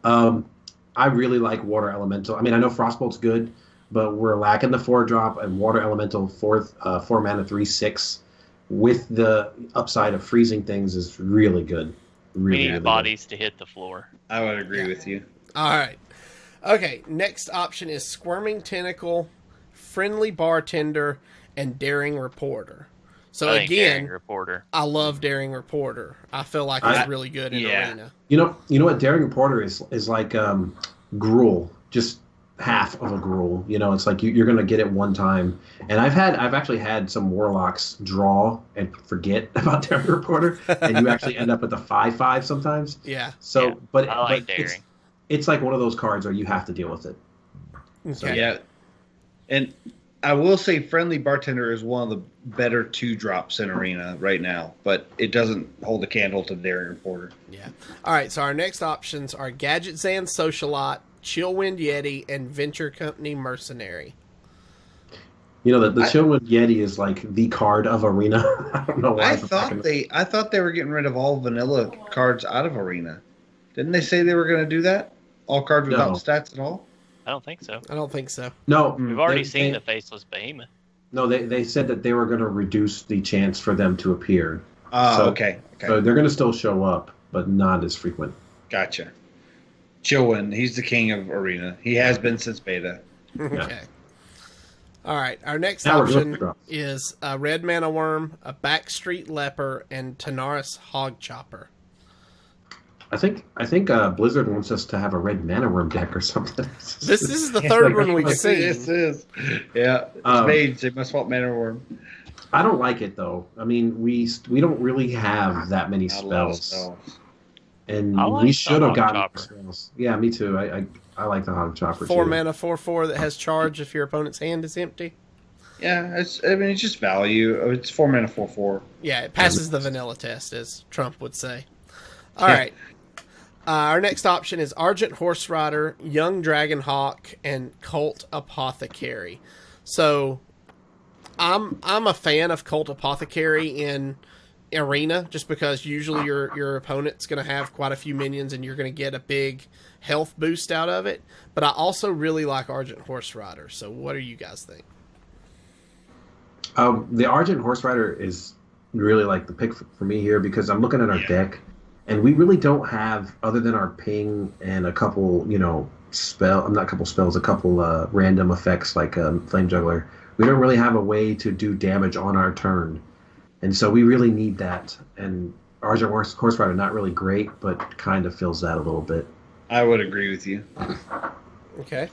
I really like Water Elemental. I mean, I know Frostbolt's good, but we're lacking the 4-drop, and Water Elemental 4 mana 3/6 with the upside of freezing things is really good. Really, we need bodies to hit the floor. I would agree with you. All right. Okay, next option is Squirming Tentacle, Friendly Bartender, and Daring Reporter. So again, Daring Reporter. I love Daring Reporter. I feel like it's really good in Arena. You know what Daring Reporter is like Gruul, just half of a Gruul. You know, it's like you're going to get it one time. And I've actually had some Warlocks draw and forget about Daring Reporter, and you actually end up with a 5/5 sometimes. Yeah. So, yeah, but I like Daring. It's like one of those cards where you have to deal with it. Okay. Yeah. And I will say Friendly Bartender is one of the better 2-drops in Arena right now, but it doesn't hold a candle to Daring Reporter. Yeah. All right, so our next options are Gadget Zan Socialite, Chillwind Yeti, and Venture Company Mercenary. You know, the Chillwind Yeti is like the card of Arena. I don't know why. I thought they were getting rid of all vanilla cards out of Arena. Didn't they say they were going to do that? All cards without stats at all? I don't think so. I don't think so. No. We've already seen the Faceless Behemoth. No, they said that they were going to reduce the chance for them to appear. Oh, okay. So they're going to still show up, but not as frequent. Gotcha. Chillwind, he's the king of Arena. He has been since beta. Okay. All right, our next option is a Red Mana Worm, a Backstreet Leper, and Tanaris Hog Chopper. I think Blizzard wants us to have a Red Mana Worm deck or something. This is the third one we've seen. This is. Yeah, it's mage. They must want Mana Worm. I don't like it, though. I mean, we don't really have that many spells. And we should have gotten spells. Yeah, me too. I like the Hog Chopper, 4 mana, 4/4 that has charge if your opponent's hand is empty. Yeah, it's just value. It's 4 mana, 4/4. Yeah, it passes the vanilla test, as Trump would say. All right. Our next option is Argent Horse Rider, Young Dragon Hawk, and Cult Apothecary. So, I'm a fan of Cult Apothecary in Arena, just because usually your opponent's going to have quite a few minions, and you're going to get a big health boost out of it. But I also really like Argent Horse Rider. So, what do you guys think? The Argent Horse Rider is really like the pick for me here, because I'm looking at our deck. And we really don't have, other than our ping and a couple, a couple random effects like Flame Juggler, we don't really have a way to do damage on our turn, and so we really need that. And Argent Horse Rider not really great, but kind of fills that a little bit. I would agree with you. Okay.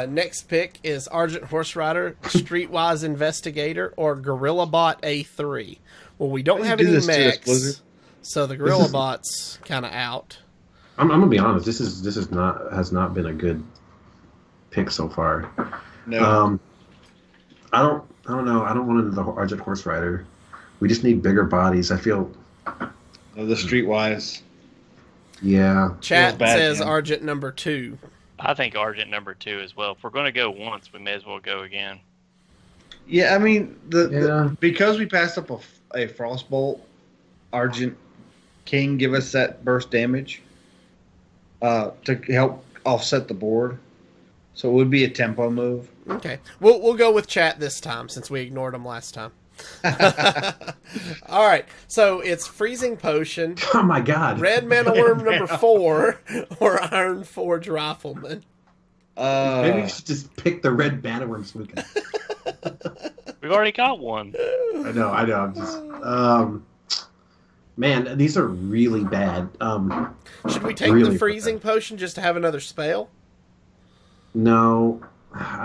Next pick is Argent Horse Rider, Streetwise Investigator, or Gorilla Bot A3. Well, we don't have any mechs, so the Gorilla Bot's kind of out. I'm gonna be honest. This has not been a good pick so far. No. I don't know. I don't want to do the Argent Horse Rider. We just need bigger bodies. I feel. The Streetwise. Yeah. Chat bad, says man. Argent number 2. I think Argent number 2 as well. If we're going to go once, we may as well go again. Yeah, I mean, because we passed up a Frostbolt, Argent can give us that burst damage to help offset the board. So it would be a tempo move. Okay. We'll go with chat this time since we ignored them last time. All right. So it's Freezing Potion, Oh my God. Red Mana Worm number 4, or Iron Forge Rifleman. Maybe you should just pick the red Bannerworm so we can. We've already got one. I know. I'm just. Man, these are really bad. Should we take really the Freezing Potion just to have another spell? No,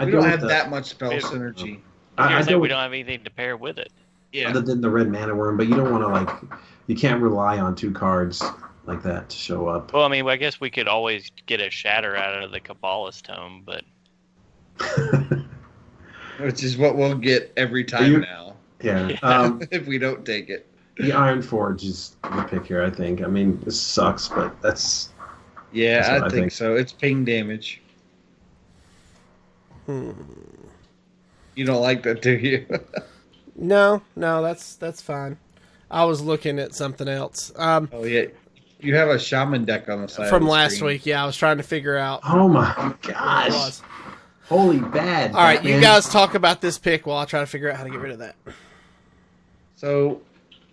We don't have that much spell synergy. I say we don't have anything to pair with it. Yeah. Other than the red Mana Worm, but you don't want to you can't rely on 2 cards like that to show up. Well, I mean, I guess we could always get a Shatter out of the Kabbalist Tome, but Which is what we'll get every time now. Yeah. If we don't take it. The Iron Forge is the pick here, I think. I mean, this sucks, but that's. Yeah, That's what I I think think. so. It's ping damage. You don't like that, do you? No, that's fine. I was looking at something else. Oh yeah, you have a shaman deck on the side From of the last screen. week, yeah, I was trying to figure out Oh my what it gosh! was. Holy bad. All right, you Batman. guys talk about this pick while I try to figure out how to get rid of that. So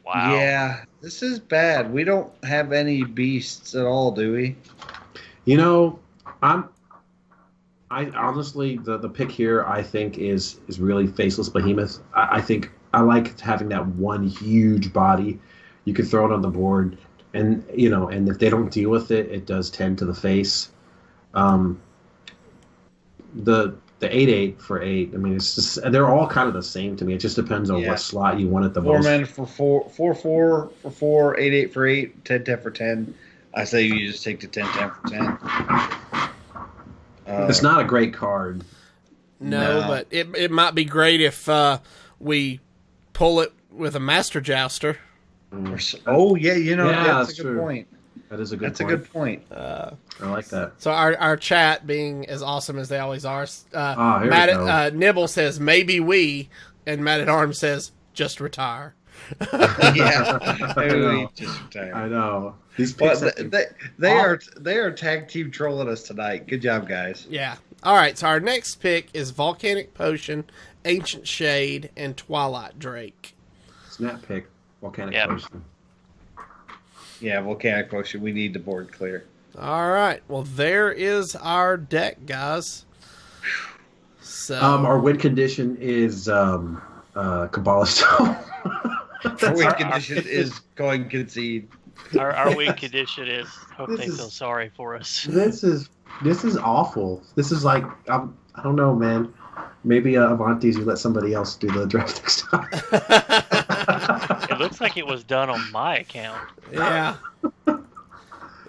wow. yeah, this is bad. We don't have any beasts at all, do we? You know, I honestly the pick here I think is really Faceless Behemoth. I think I like having that one huge body. You can throw it on the board, and and if they don't deal with it, it does 10 to the face. The 8/8 for 8. I mean, it's just they're all kind of the same to me. It just depends on what slot you want it the 4 most. mana for 4, 4 for 4, 8 for 8, 10 for 10. I say you just take the 10 for 10. It's not a great card. No, but it might be great if we pull it with a Master Jouster. Oh yeah, that's a good true. point. That is a good. That's point. a good point. I like that. So our chat being as awesome as they always are. Here we Matt go. Nibble says maybe we, and Matt at Arms says just retire. Yeah, I know. These But picks they are tag team trolling us tonight. Good job, guys. Yeah. All right. So our next pick is Volcanic Potion, Ancient Shade, and Twilight Drake. Snap pick, Volcanic Yep. Potion. Yeah, Volcanic Potion. We need the board clear. All right. Well, there is our deck, guys. So Our win condition is Kabbalist. Our win condition is going concede. Our weak condition is hope This they is- feel sorry for us. This is awful. This is like I don't know, man. Maybe Avantes, you let somebody else do the draft next time. It looks like it was done on my account. yeah.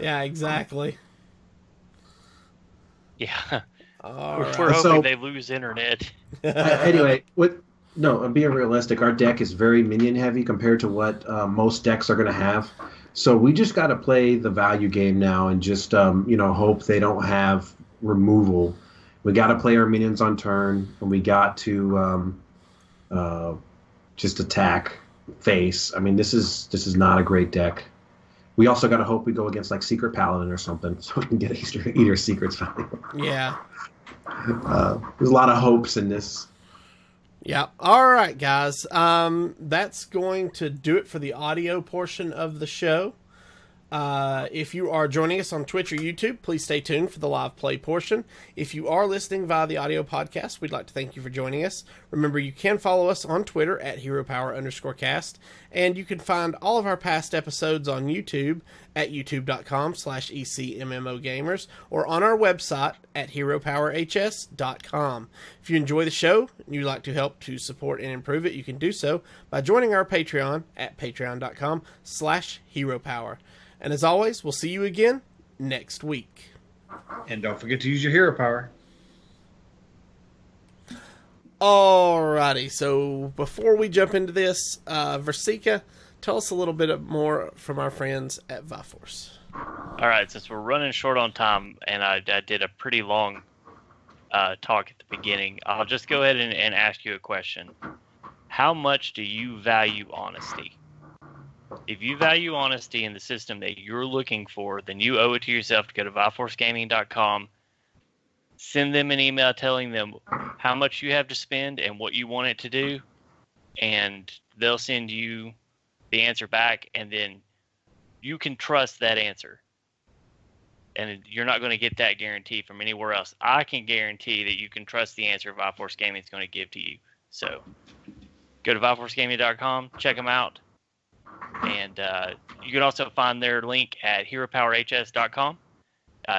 Yeah, exactly. Yeah. All We're right. hoping So- they lose internet. Anyway, I'm being realistic. Our deck is very minion heavy compared to what most decks are going to have. So we just got to play the value game now and just hope they don't have removal. We got to play our minions on turn, and we got to just attack face. I mean, this is not a great deck. We also got to hope we go against like Secret Paladin or something, so we can get Eater Secrets value. Yeah. There's a lot of hopes in this. Yeah. All right, guys. That's going to do it for the audio portion of the show. If you are joining us on Twitch or YouTube, please stay tuned for the live play portion. If you are listening via the audio podcast, we'd like to thank you for joining us. Remember, you can follow us on Twitter at HeroPower_cast, and you can find all of our past episodes on YouTube at youtube.com/ECMMOGamers or on our website at HeroPowerHS.com. If you enjoy the show and you'd like to help to support and improve it, you can do so by joining our Patreon at patreon.com/HeroPower. And as always, we'll see you again next week. And don't forget to use your hero power. Alrighty, so before we jump into this, Versika, tell us a little bit more from our friends at Viforce. All right, since we're running short on time, and I did a pretty long talk at the beginning, I'll just go ahead and ask you a question. How much do you value honesty? If you value honesty in the system that you're looking for, then you owe it to yourself to go to ViForceGaming.com, send them an email telling them how much you have to spend and what you want it to do, and they'll send you the answer back, and then you can trust that answer. And you're not going to get that guarantee from anywhere else. I can guarantee that you can trust the answer ViForce Gaming is going to give to you. So go to ViForceGaming.com, check them out. And you can also find their link at HeroPowerHS.com.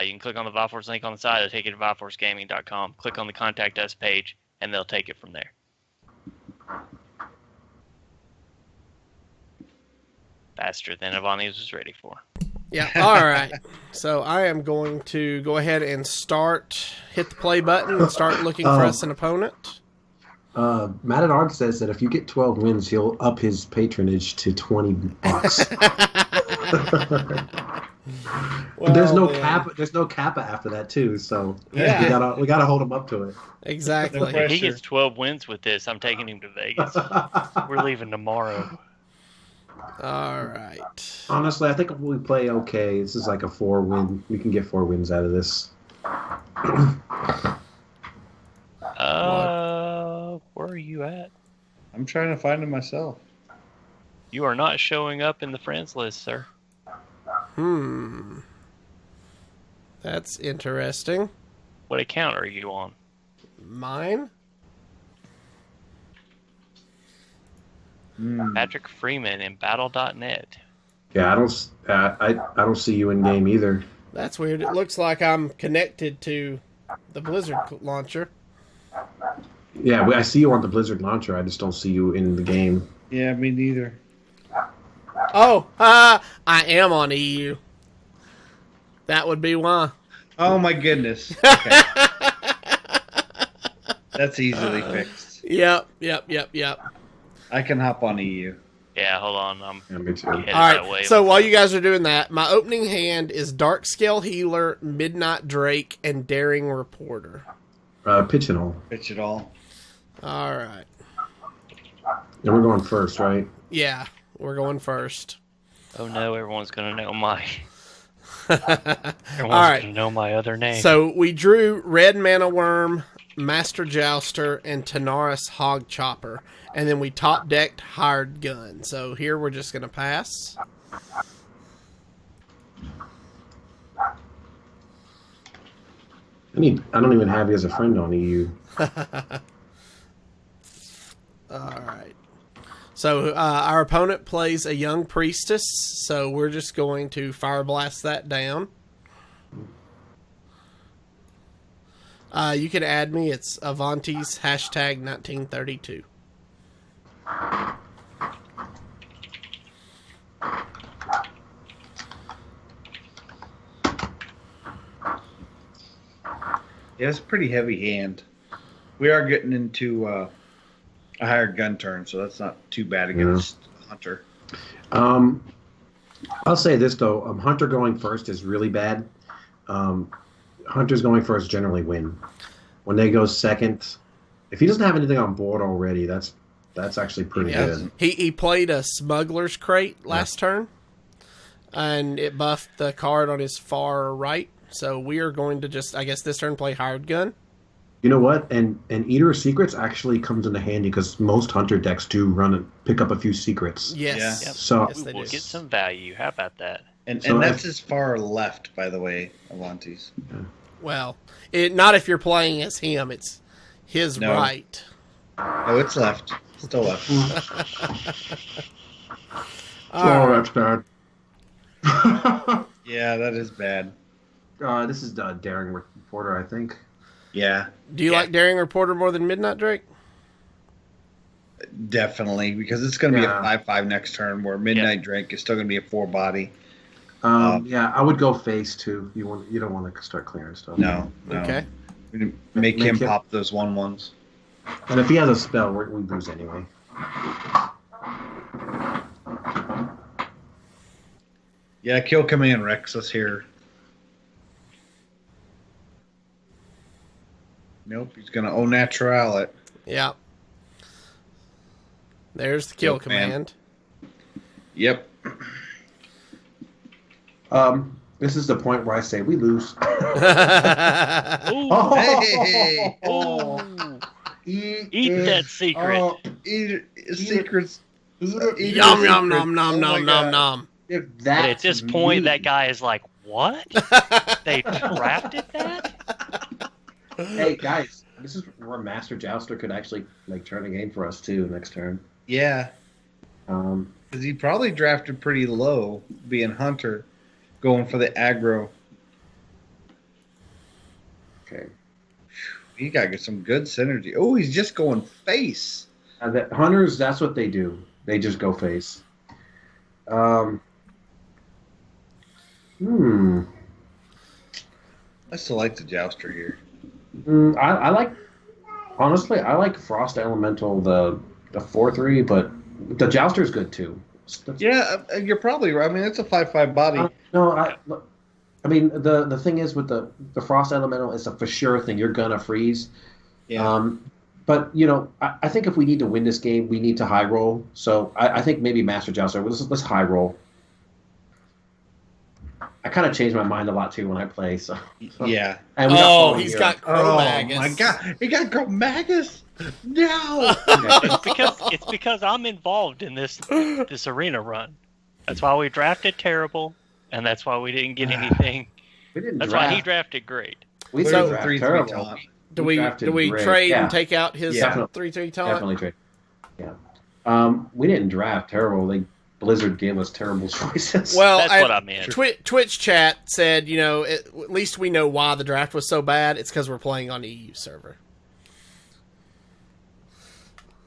You can click on the Viforce link on the side. It'll take you to ViForceGaming.com. Click on the Contact Us page, and they'll take it from there. Faster than Avani's was ready for. Yeah, all right. So I am going to go ahead and hit the play button and start looking for us an opponent. Matt at Art says that if you get 12 wins, he'll up his patronage to $20. Well, there's no cap. There's no kappa after that too. So Yeah. we gotta hold him up to it. Exactly. If he gets 12 wins with this, I'm taking him to Vegas. We're leaving tomorrow. All right. Honestly, I think if we play okay, this is like a 4-win. We can get 4 wins out of this. Where are you at? I'm trying to find him myself. You are not showing up in the friends list, sir. That's interesting. What account are you on? Mine? Patrick Freeman in Battle.net. Yeah, I don't see you in game either. That's weird. It looks like I'm connected to the Blizzard launcher. Yeah, I see you on the Blizzard launcher. I just don't see you in the game. Yeah, me neither. Oh, I am on EU. That would be why. Oh my goodness. Okay. That's easily fixed. Yep. I can hop on EU. Yeah, hold on. Yeah, me too. headed All that right. way. So while you guys are doing that, my opening hand is Darkscale Healer, Midnight Drake, and Daring Reporter. Pitch and all. Pitch it all. All right. And we're going first, right? Yeah, we're going first. Oh no, everyone's gonna know my. All right. Gonna know my other name. So we drew Red Mana Worm, Master Jouster, and Tanaris Hog Chopper, and then we top decked Hired Gun. So here we're just gonna pass. I don't even have you as a friend on EU. All right. So our opponent plays a Young Priestess, so we're just going to Fire Blast that down. You can add me. It's Avanti's #1932. Yeah, it's a pretty heavy hand. We are getting into a higher gun turn, so that's not too bad against Hunter. I'll say this though, Hunter going first is really bad. Hunters going first generally win. When they go second, if he doesn't have anything on board already, that's actually pretty good. He played a Smuggler's Crate last turn, and it buffed the card on his far right. So we are going to just, I guess this turn, play Hired Gun. You know what? And Eater of Secrets actually comes into handy because most Hunter decks do pick up a few secrets. Yes. Yeah. Yep. So Yes, they we'll do. get some value. How about that? And So that's as far left, by the way, Avanti's. Well, not if you're playing as him. It's his No. right. Oh, it's left. Still left. That's bad. Yeah, that is bad. This is Daring Reporter, I think. Yeah, Do you like Daring Reporter more than Midnight Drake? definitely. Because it's going to be a Yeah. 5/5 next turn, where Midnight Drake is still going to be a 4-body. Yeah, I would go face too. You don't want to start clearing stuff. No. Okay. Make him pop those 1/1s. And if he has a spell, we lose anyway. Yeah, kill Command Rexus here. Nope, he's going to au natural it. Yeah. There's the kill Nope, man. command. Yep. This is the point where I say we lose. Ooh, Hey! ooh. Eat that secret. Eat secrets. Eat Yum, your yum, secrets. nom, nom, Oh nom, my nom, God. nom. If But that's at this point, me. that guy is like, "What? They drafted that?" Hey guys, this is where Master Jouster could actually turn a game for us too next turn. Yeah, because he probably drafted pretty low, being Hunter, going for the aggro. Okay. He got to get some good synergy. Oh, he's just going face. The hunters, that's what they do. They just go face. I still like the Jouster here. I like, honestly, I like Frost Elemental, the 4/3, but the Jouster is good too. Yeah, you're probably right. I mean, it's a 5/5 body. No, I mean the thing is with the Frost Elemental, it's a for sure thing. You're gonna freeze. Yeah. But I think if we need to win this game, we need to high roll. So I think maybe Master Jouster. Let's high roll. I kind of change my mind a lot too when I play. So Yeah. and we got He's Fallen got Oh Chromagus. my God, he got Chromagus. No. Hero. It's because I'm involved in this arena run. That's why we drafted terrible, and that's why we didn't get anything. We didn't That's draft. why he drafted great. We So- didn't draft 3/3 terrible. taunt. Do we drafted great. trade Yeah. and take out his Yeah. 3/3 taunt? Definitely trade. Yeah. We didn't draft terrible. Blizzard gave us terrible choices. Well, That's what I meant. Twitch chat said, at least we know why the draft was so bad. It's because we're playing on the EU server.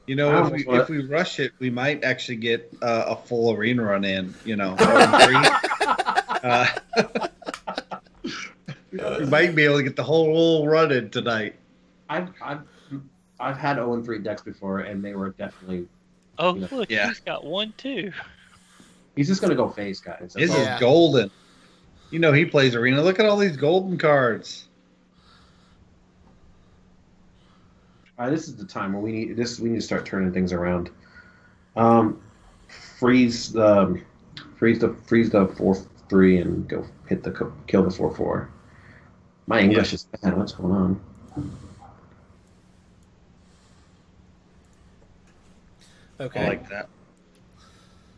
If we rush it, we might actually get a full arena run in. 0-3. We might be able to get the whole run in tonight. I've had 0-3 decks before, and they were definitely. Oh, look, Yeah. he's got one too. He's just gonna go face, guys. His Yeah. is golden. He plays arena. Look at all these golden cards. This is the time where we need to start turning things around. Freeze the 4/3 and go kill the 4/4. My English is bad. What's going on? Okay. I like that.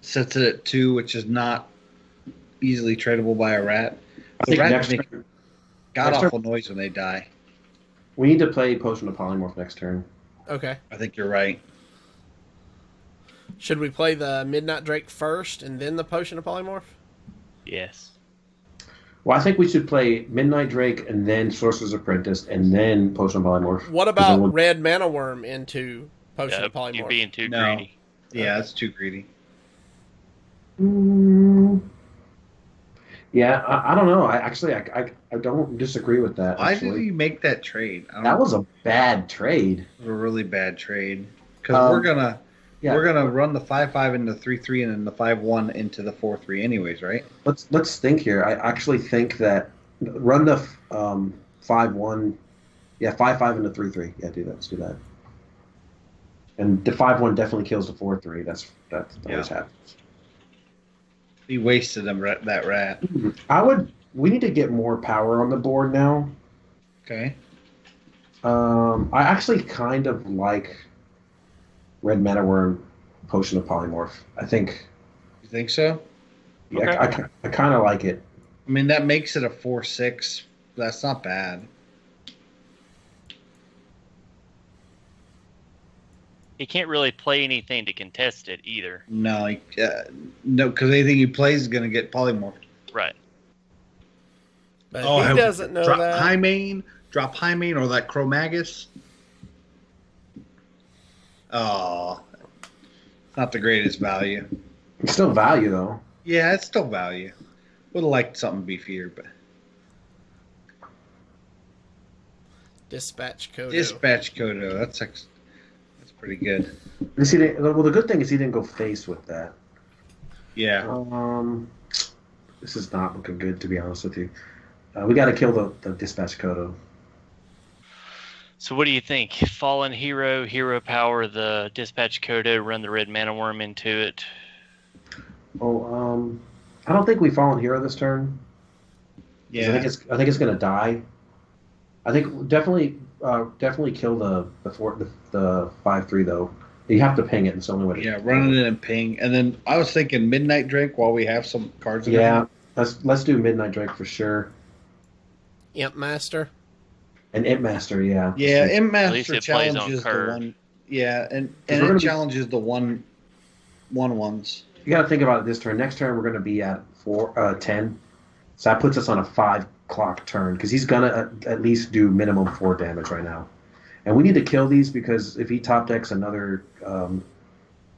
Sets it at 2, which is not easily tradable by a rat. I The think rats next make turn, god next awful noise when they die. we need to play Potion of Polymorph next turn. Okay. I think you're right. Should we play the Midnight Drake first and then the Potion of Polymorph? Yes. Well, I think we should play Midnight Drake and then Sorcerer's Apprentice and then Potion of Polymorph. What Because then about we'll- Red Mana Worm into Potion Yeah, of Polymorph? you're being too No. greedy. Yeah, that's too greedy. Yeah, I don't know. I don't disagree with that. Why actually. did he make that trade? That was a bad trade. a really bad trade. Because we're gonna run the 5/5 into 3/3 and then the 5/1 into the 4/3 anyways, right? Let's think here. I actually think that run the 5/1, 5/5 into 3/3. Yeah, do that. Let's do that. And the 5/1 definitely kills the 4/3. That always happens. He wasted that rat. We need to get more power on the board now. Okay. I actually kind of like Red Mana Worm, Potion of Polymorph. I think. You think so? Yeah, Okay. I kind of like it. I mean, that makes it a 4/6. That's not bad. He can't really play anything to contest it either. No, no, because anything he plays is going to get polymorphed. Right. But Oh, he doesn't know drop that. drop High Main, or that Chromagus. Oh, not the greatest value. It's still value though. Yeah, it's still value. Would have liked something beefier, but Dispatch Kodo. Dispatch Kodo. That's pretty good. Well, the good thing is he didn't go face with that. Yeah. This is not looking good, to be honest with you. We got to kill the Dispatch Kodo. So what do you think? Fallen Hero, Hero Power, the Dispatch Kodo, run the red mana worm into it. Oh, I don't think we Fallen Hero this turn. Yeah. I think it's gonna die. I think definitely kill the 5/3 though. You have to ping it. It's the only way. Yeah, run it in and ping, and then I was thinking Midnight Drake while we have some cards. In Yeah, let's do Midnight Drake for sure. Imp Master. And Imp Master, yeah. Yeah, Imp At least Master it plays on challenges the curve. one. Yeah, and we're it gonna challenges the one ones. You got to think about it this turn. Next turn we're going to be at 10, so that puts us on a 5 o'clock turn because he's gonna at least do minimum 4 damage right now, and we need to kill these because if he top decks another,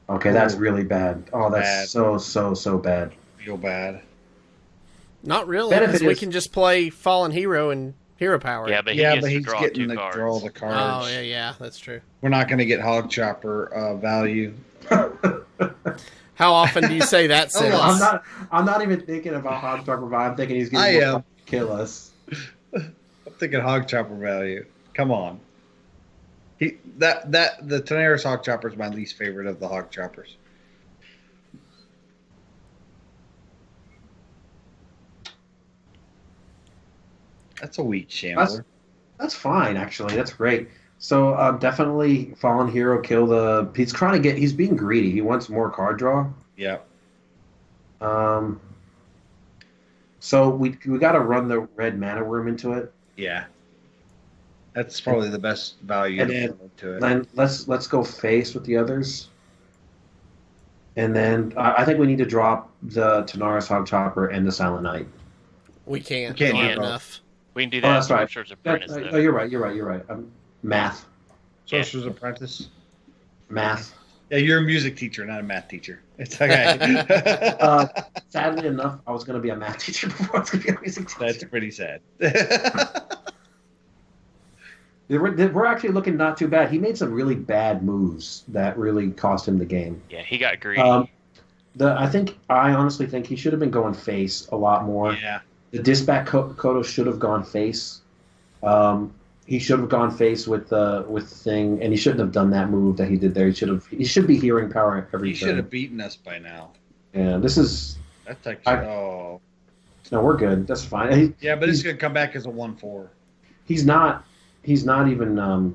that's really bad. Oh, that's Bad. so bad. Feel bad. Not really, Benefit because we is- can just play Fallen Hero and Hero Power. Yeah, but he Yeah, gets but to he's draw getting 2 to cards. draw the cards. Oh, yeah, that's true. We're not going to get Hog Chopper value. How often do you say that Oh, sentence? I'm not even thinking about Hog Chopper vibe. I'm thinking he's I going am. to kill us. I'm thinking Hog Chopper value. Come on. The Tenaris Hog Chopper is my least favorite of the Hog Choppers. That's a weak shambler. That's fine, actually. That's great. So definitely Fallen Hero kill the. He's trying to get. He's being greedy. He wants more card draw. Yeah. So we got to run the red mana worm into it. Yeah. That's probably the best value And then- to it. Then let's go face with the others. And then I think we need to drop the Tanaris Hog Chopper and the Silent Knight. We can't. We can't do do both. enough. We can do Oh, that that's in right. Sorcerer's Apprentice, though. You're right. Math. Sorcerer's Apprentice. Math. Yeah, you're a music teacher, not a math teacher. It's okay. Sadly enough, I was going to be a math teacher before I was going to be a music teacher. That's pretty sad. We're actually looking not too bad. He made some really bad moves that really cost him the game. Yeah, he got greedy. I honestly think he should have been going face a lot more. Yeah. The Dispatch Kodo should have gone face. He should have gone face with the thing, and he shouldn't have done that move that he did there. He should be hearing power every He turn. should have beaten us by now. Yeah, this is That's actually. no, we're good. That's fine. Yeah, but it's going to come back as a 1/4. He's not even.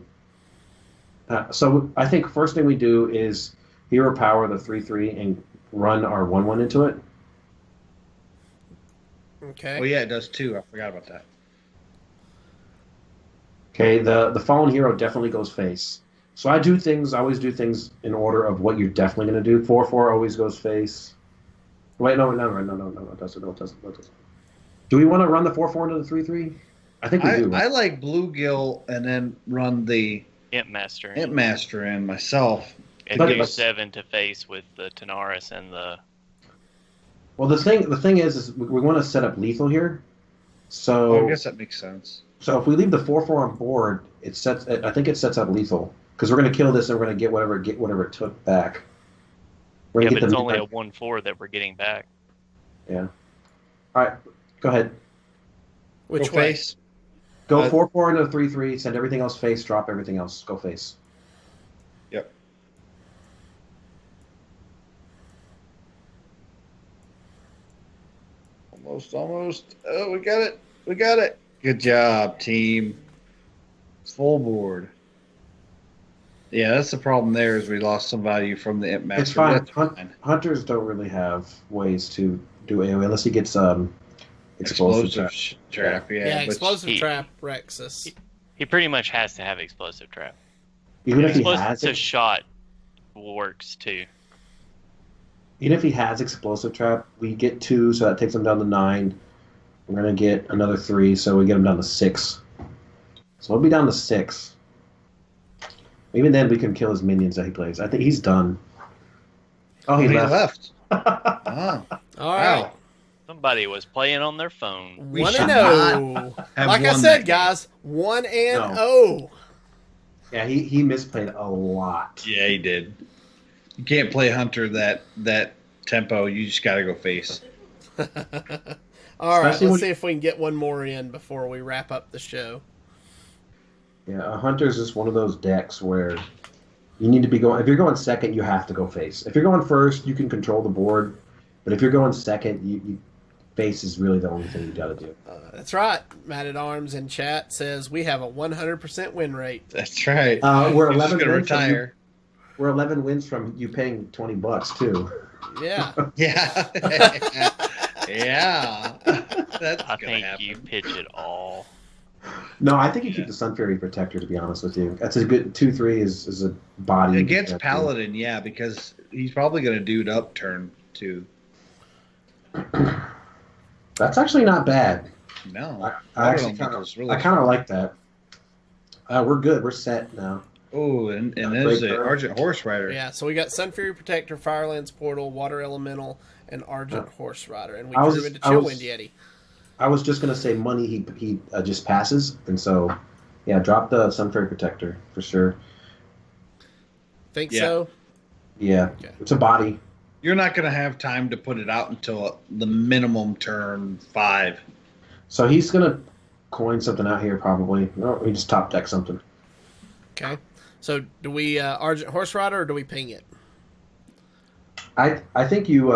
So I think first thing we do is hero power the 3/3 and run our 1/1 into it. Okay. Oh, yeah, it does too. I forgot about that. Okay, the fallen hero definitely goes face. So I always do things in order of what you're definitely going to do. 4/4 always goes face. Wait, no, it doesn't. Do we want to run the 4/4 into the 3/3? I think we do. I like Bluegill and then run the Imp Master. Imp Master in myself. And But- do 7 to face with the Tanaris and the... Well, the thing is we want to set up lethal here. Oh, So I guess that makes sense. So if we leave the 4/4 on board, I think it sets up lethal because we're going to kill this and we're going to get whatever it took back. We're Yeah, gonna but get it's only a 1/4 that we're getting back. Yeah. All right, go ahead. Which Go way? face. Go 4/4 into 3/3. Send everything else face. Drop everything else. Go face. Yep. Almost. Oh, we got it. Good job, team. Full board. Yeah, that's the problem there is we lost some value from the Imp Master. It's fine. That's fine. Hunters don't really have ways to do AoE unless he gets explosive trap. trap. Yeah, which- explosive trap wrecks us. He pretty much has to have explosive trap. Even if he has Explosive shot works too. Even if he has explosive trap, we get 2, so that takes him down to 9. We're gonna get another 3, so we get him down to 6. So we'll be down to 6. Even then, we can kill his minions that he plays. I think he's done. Oh, he left. Oh, All right. wow. Somebody was playing on their phone. We 1 should and 0. have Like I won said, that guys, 1 and No. 0. Yeah, he misplayed a lot. Yeah, he did. You can't play Hunter that tempo. You just got to go face. All right, Especially let's when- see if we can get one more in before we wrap up the show. Yeah, a Hunter's just one of those decks where you need to be going. If you're going second, you have to go face. If you're going first, you can control the board. But if you're going second, you face is really the only thing you got to do. That's right. Matt at Arms in chat says we have a 100% win rate. That's right. We're He's 11 just gonna wins from you- retire. We're 11 wins from you paying $20 too. Yeah. Yeah. Yeah. That's I gonna think happen. you pitch it all. No, I think you keep the Sun Fairy Protector. To be honest with you, that's a good 2/3 is a body Against protector. Paladin, yeah, because he's probably going to do it up turn too. That's actually not bad. No, I actually kind of like that. We're good. We're set now. Oh, and Great there's the turn. Argent Horse Rider. Yeah, so we got Sun Fury Protector, Firelands Portal, Water Elemental, and Argent Horse Rider. And we drew into Chillwind Yeti. I was just gonna say money. He just passes, and so yeah, drop the Sun Fairy Protector for sure. Think Yeah. so? Yeah, Okay. it's a body. You're not going to have time to put it out until the minimum turn 5. So he's gonna coin something out here probably. No, he just top deck something. Okay. So do we Argent Horse Rider or do we ping it? I think you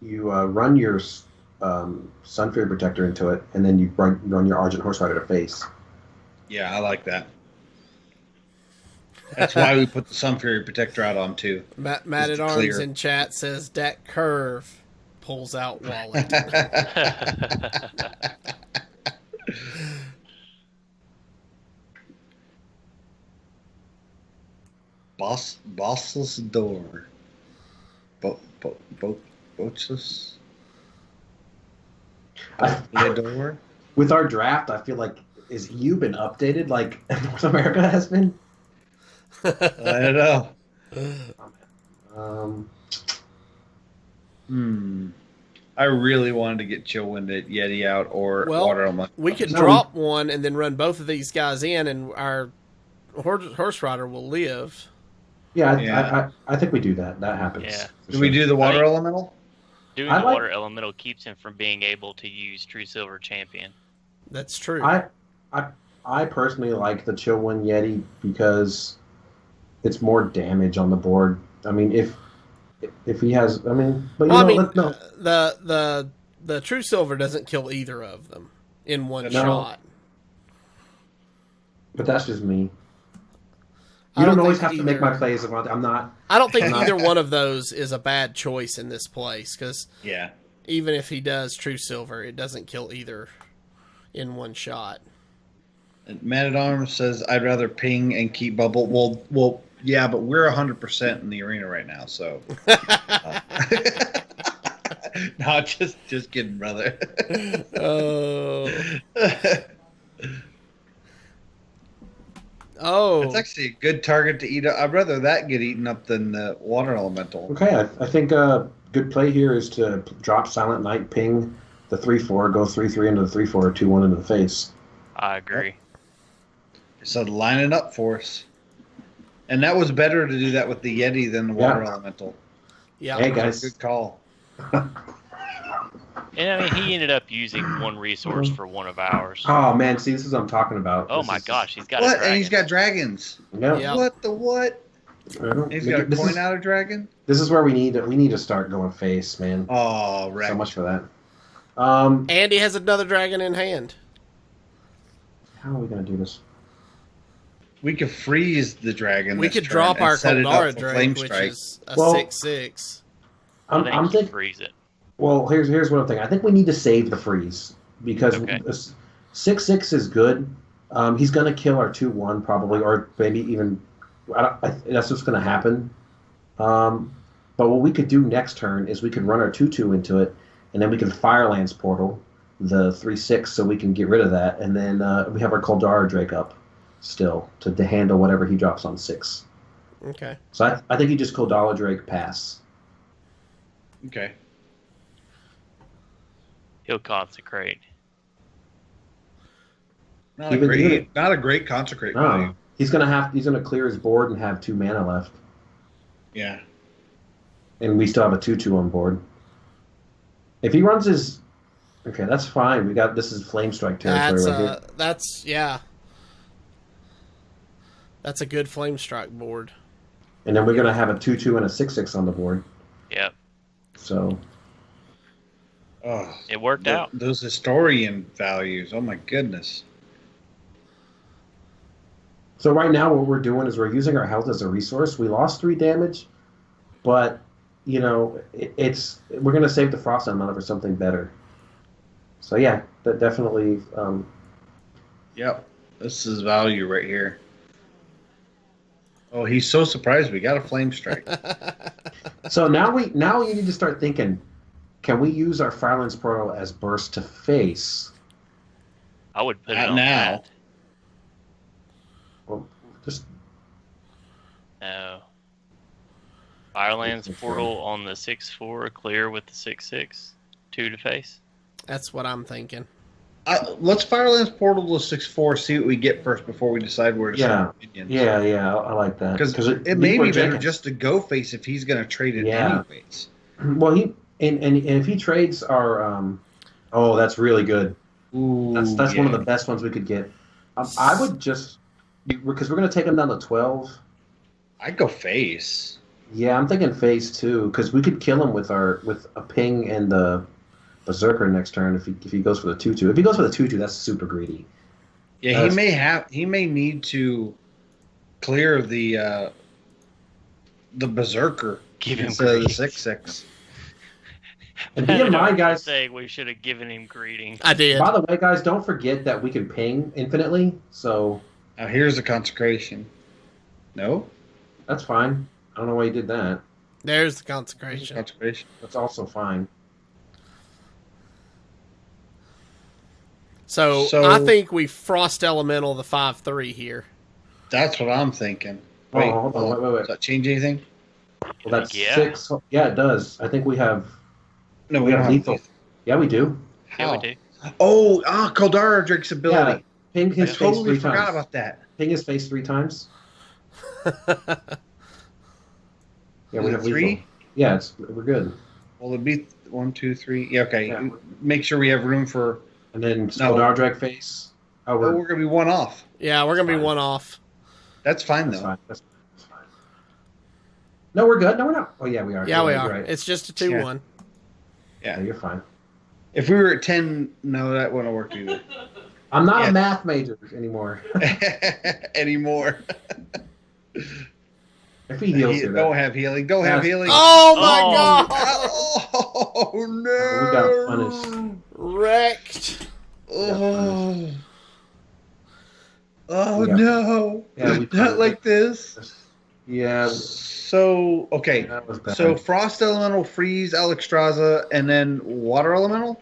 run your Sun Fairy Protector into it, and then you run your Argent Horse Rider to face. Yeah, I like that. That's why we put the Sun Fury Protector out on too. Matt Just at to Arms clear. in chat says Dak Curve pulls out wallet. Boss's door. Bochus? The door? With our draft, I feel like is EU been updated like North America has been? I don't know. I really wanted to get Chillwind at Yeti out or Well, Water Elemental. We could No. drop one and then run both of these guys in, and our horse rider will live. Yeah, Yeah. I think we do that. That happens. Yeah. for Do we sure. do the Water Right. Elemental? Doing I the like- water elemental keeps him from being able to use True Silver Champion. That's true. I personally like the Chillwind Yeti because it's more damage on the board. I mean, if he has, I mean, but well, I mean, no. the True Silver doesn't kill either of them in one No. shot. But that's just me. I You don't don't always think have to make either- my plays. I'm not. I don't think No. either one of those is a bad choice in this place, because Yeah. even if he does True Silver, it doesn't kill either in one shot. And Man at Arms says, I'd rather ping and keep bubble. Well, yeah, but we're 100% in the arena right now, so. No, just kidding, brother. Oh. Oh. It's actually a good target to eat up. I'd rather that get eaten up than the Water Elemental. Okay, I think a good play here is to drop Silent Night, ping the 3/4, go 3/3 into the 3/4, 2/1 into the face. I agree. So line it up for us. And that was better to do that with the Yeti than the Water Yeah. Elemental. Yeah. Hey guys, Good call. And I mean, he ended up using one resource for one of ours. oh man, see this is what I'm talking about. Oh This my is- gosh, he's got a What? dragon. And he's got dragons. Yeah. Yeah. What the what? He's got a This coin is- out of dragon? This is where we need to start going face, man. Oh, right. So much for that. And he has another dragon in hand. How are we gonna do this? We could freeze the dragon. We this could turn drop and our set it up Kaldara for Drake, Flame which Strike. is a Well- 6/6. I I'm think I'm, he think, freeze it. Well, here's what I'm thinking. I think we need to save the freeze because Okay. 6/6 is good. He's going to kill our 2/1 probably, or maybe even. That's what's going to happen. But what we could do next turn is we could run our 2/2 into it, and then we can Firelands Portal the 3/6 so we can get rid of that, and then we have our Koldara Drake up still to handle whatever he drops on 6. Okay. So I think you just Koldara Drake pass. Okay. He'll consecrate. Not Even- a great consecrate No, value. he's gonna clear his board and have 2 mana left, Yeah. and we still have a 2/2 on board. If he runs his, okay, that's fine. This is Flame Strike territory right here. That's a good flame strike board. And then we're gonna have a 2/2 and a 6/6 on the board. Yep. So Oh, It worked out. those historian values. Oh my goodness. So right now, what we're doing is we're using our health as a resource. We lost 3 damage, but we're gonna save the Frost Elemental for something better. So yeah, that definitely. Yep. This is value right here. Oh, he's so surprised we got a flame strike. So now you need to start thinking: can we use our Firelands Portal as burst to face? I would put it Not on now. that. Well, just No. Firelands Okay. Portal on the 6/4, clear with the 6/6, 2 to face. That's what I'm thinking. Let's Firelands Portal to 6/4, see what we get first before we decide where to send our minions. yeah, I like that Because it may be better just to go face if he's going to trade it anyways. Well, and if he trades our, oh, that's really good. Ooh, That's one of the best ones we could get. I would just because we're going to take him down to 12. I'd go face. Yeah, I'm thinking phase 2 because we could kill him with a ping and the Berserker next turn if he goes for the 2/2. If he goes for the 2/2, that's super greedy. Yeah, he may need to clear the Berserker Give him instead of the greetings. 6/6. And be in mind, guys. Saying we should have given him greetings. I did. By the way, guys, don't forget that we can ping infinitely, so Now here's the consecration. No? that's fine. I don't know why you did that. There's the Here's the consecration. consecration. That's also fine. So I think we Frost Elemental the 5/3 here. That's what I'm thinking. Oh, Wait, hold on, wait. Does that change anything? Well, that's Yeah. 6. Yeah, it does. I think we have. No, We we don't have have lethal. Yeah, we do. Yeah, we How? do. Oh, Koldara Drake's Yeah, ability. ping I his face totally 3 forgot times. about that. Ping his face 3 times. Yeah, we Is it have 3? lethal. Yeah, we're good. Well, it'd be 1, 2, 3. Yeah, okay. Yeah. Make sure we have room for. And then No. Skoldar Drag face. Oh, Oh, we're gonna be one off. Yeah, we're gonna be Fine. one off. That's fine that's though. fine. That's fine. No, we're good. No, we're not. Oh, yeah, we are. Yeah, we You're are. right. It's just a 2/1. Yeah, you're fine. If we were at 10, no, that wouldn't work either. I'm not Yeah. a math major anymore. Anymore. If he heals here, Don't have healing. Don't have Yes. healing. Oh my Oh. god! Oh no! we got punished. Wrecked. Oh. Oh We got- no! Yeah, we Not like this. Yeah, So okay. that was bad. So Frost Elemental, Freeze, Alexstrasza, and then Water Elemental.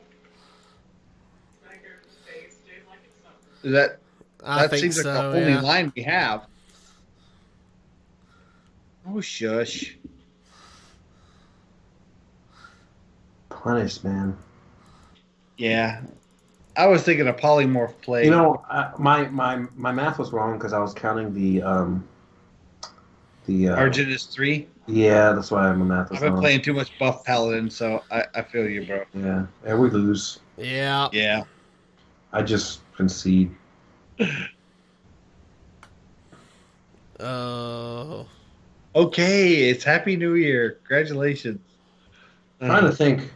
Is that I that think seems so. like the only Yeah. line we have? Oh shush! punished, man. Yeah, I was thinking a polymorph play. You know, my math was wrong because I was counting the Argent 3. Yeah, that's why my math was I've been wrong. playing too much buff paladin, so I feel you, bro. Yeah, and we lose. Yeah. Yeah. I just concede. Oh. Okay, it's Happy New Year. Congratulations. Trying to think.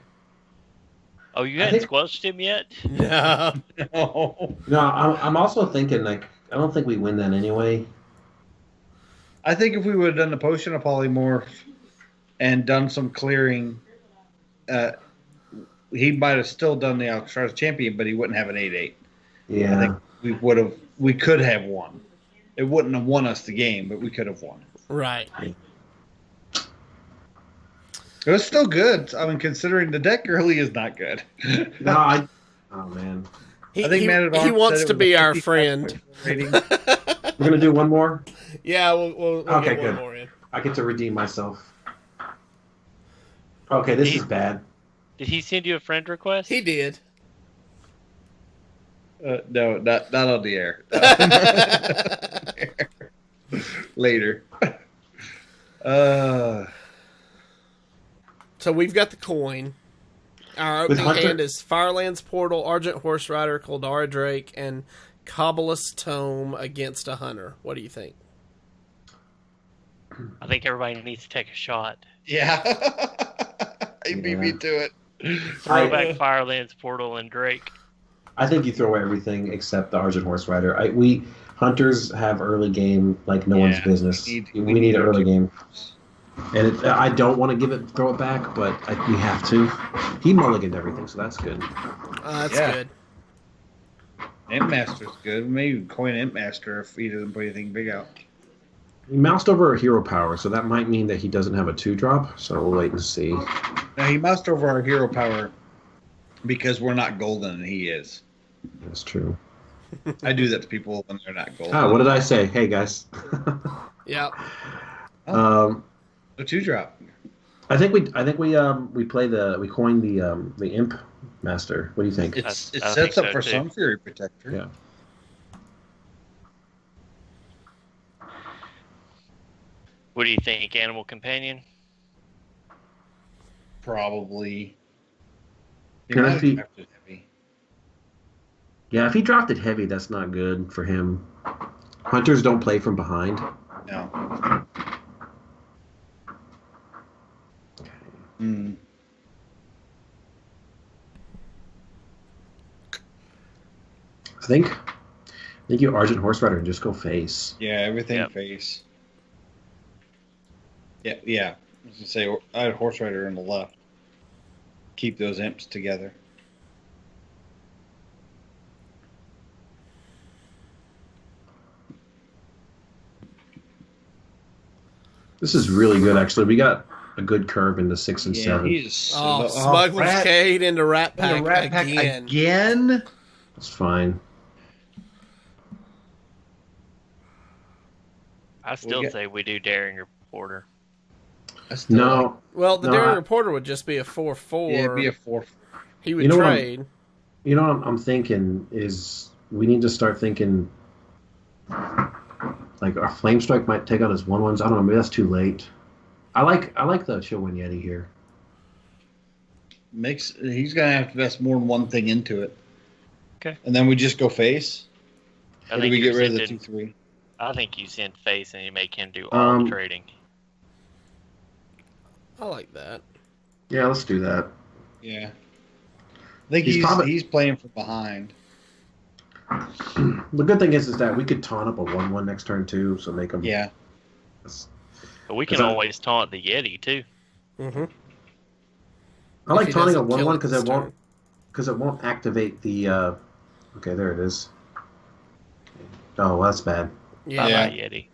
Oh, you I hadn't think- squelched him yet? No. No. No, I'm also thinking like I don't think we win that anyway. I think if we would have done the potion of polymorph and done some clearing, he might have still done the Alcatraz champion, but he wouldn't have an 8-8. Yeah. I think we could have won. It wouldn't have won us the game, but we could have won. Right. It was still good. I mean, considering the deck really is not good. No, oh man. I think Man at he Arms wants said to it was be a our 55 friend. rating. We're gonna do one more. Yeah, we'll Okay, get one good. more in. I get to redeem myself. Okay, this is bad. Did he send you a friend request? He did. No, not on the air. Later. So we've got the coin. Our With opening Hunter- hand is Firelands Portal, Argent Horse Rider, Kildara Drake, and Kabbalist Tome against a Hunter. What do you think? I think everybody needs to take a shot. Yeah. He beat me to it. Throw back Firelands, Portal, and Drake. I think you throw away everything except the Argent Horse Rider. We hunters have early game like no one's business. We need an early game, and I don't want to throw it back, but we have to. He mulliganed everything, so that's good. That's good. Imp Master's good. Maybe coin Imp Master if he doesn't put anything big out. He moused over a hero power, so that might mean that he doesn't have a 2-drop. So we'll wait and see. Now he moused over our hero power because we're not golden and he is. That's true. I do that to people when they're not golden. Ah, what did I say? Hey guys. Yep. A 2-drop. I think we coined the Imp Master. What do you think? It I sets think up so, for too. some Fury Protector. Yeah. What do you think, Animal Companion? Probably. He Can I might have see- drafted heavy. Yeah, if he dropped it heavy, that's not good for him. Hunters don't play from behind. No. Hmm. I think you Argent Horse Rider and just go face. Yeah, everything Yep. face. Yeah. I was gonna say I had Horse Rider on the left. Keep those imps together. This is really good, actually. We got a good curve into 6 and 7. He's Smuggler's Cade into Rat Pack, Rat Pack again. again. That's fine. I still say we do Daring Reporter. No, Well, the No, Daring I- Reporter would just be a 4/4. Yeah, it'd be a 4. He would You know what trade. you know what I'm thinking is we need to start thinking like our Flame Strike might take out his 1/1s. I don't know, maybe that's too late. I like the Chillwind Yeti here. He's gonna have to invest more than one thing into it. Okay. And then we just go face. I Or do think we you're get rid of the sending- 2/3? I think you send face and you make him do all the trading. I like that. Yeah, let's do that. Yeah. I think He's he's playing from behind. The good thing is that we could taunt up a 1/1 next turn too, so make him. Yeah. But we can 'Cause always taunt the Yeti too. Mm-hmm. I like he taunting a doesn't kill 1/1 it this turn. because it won't activate the. Okay, there it is. Oh, well, that's bad. Yeah. Bye-bye, Yeti.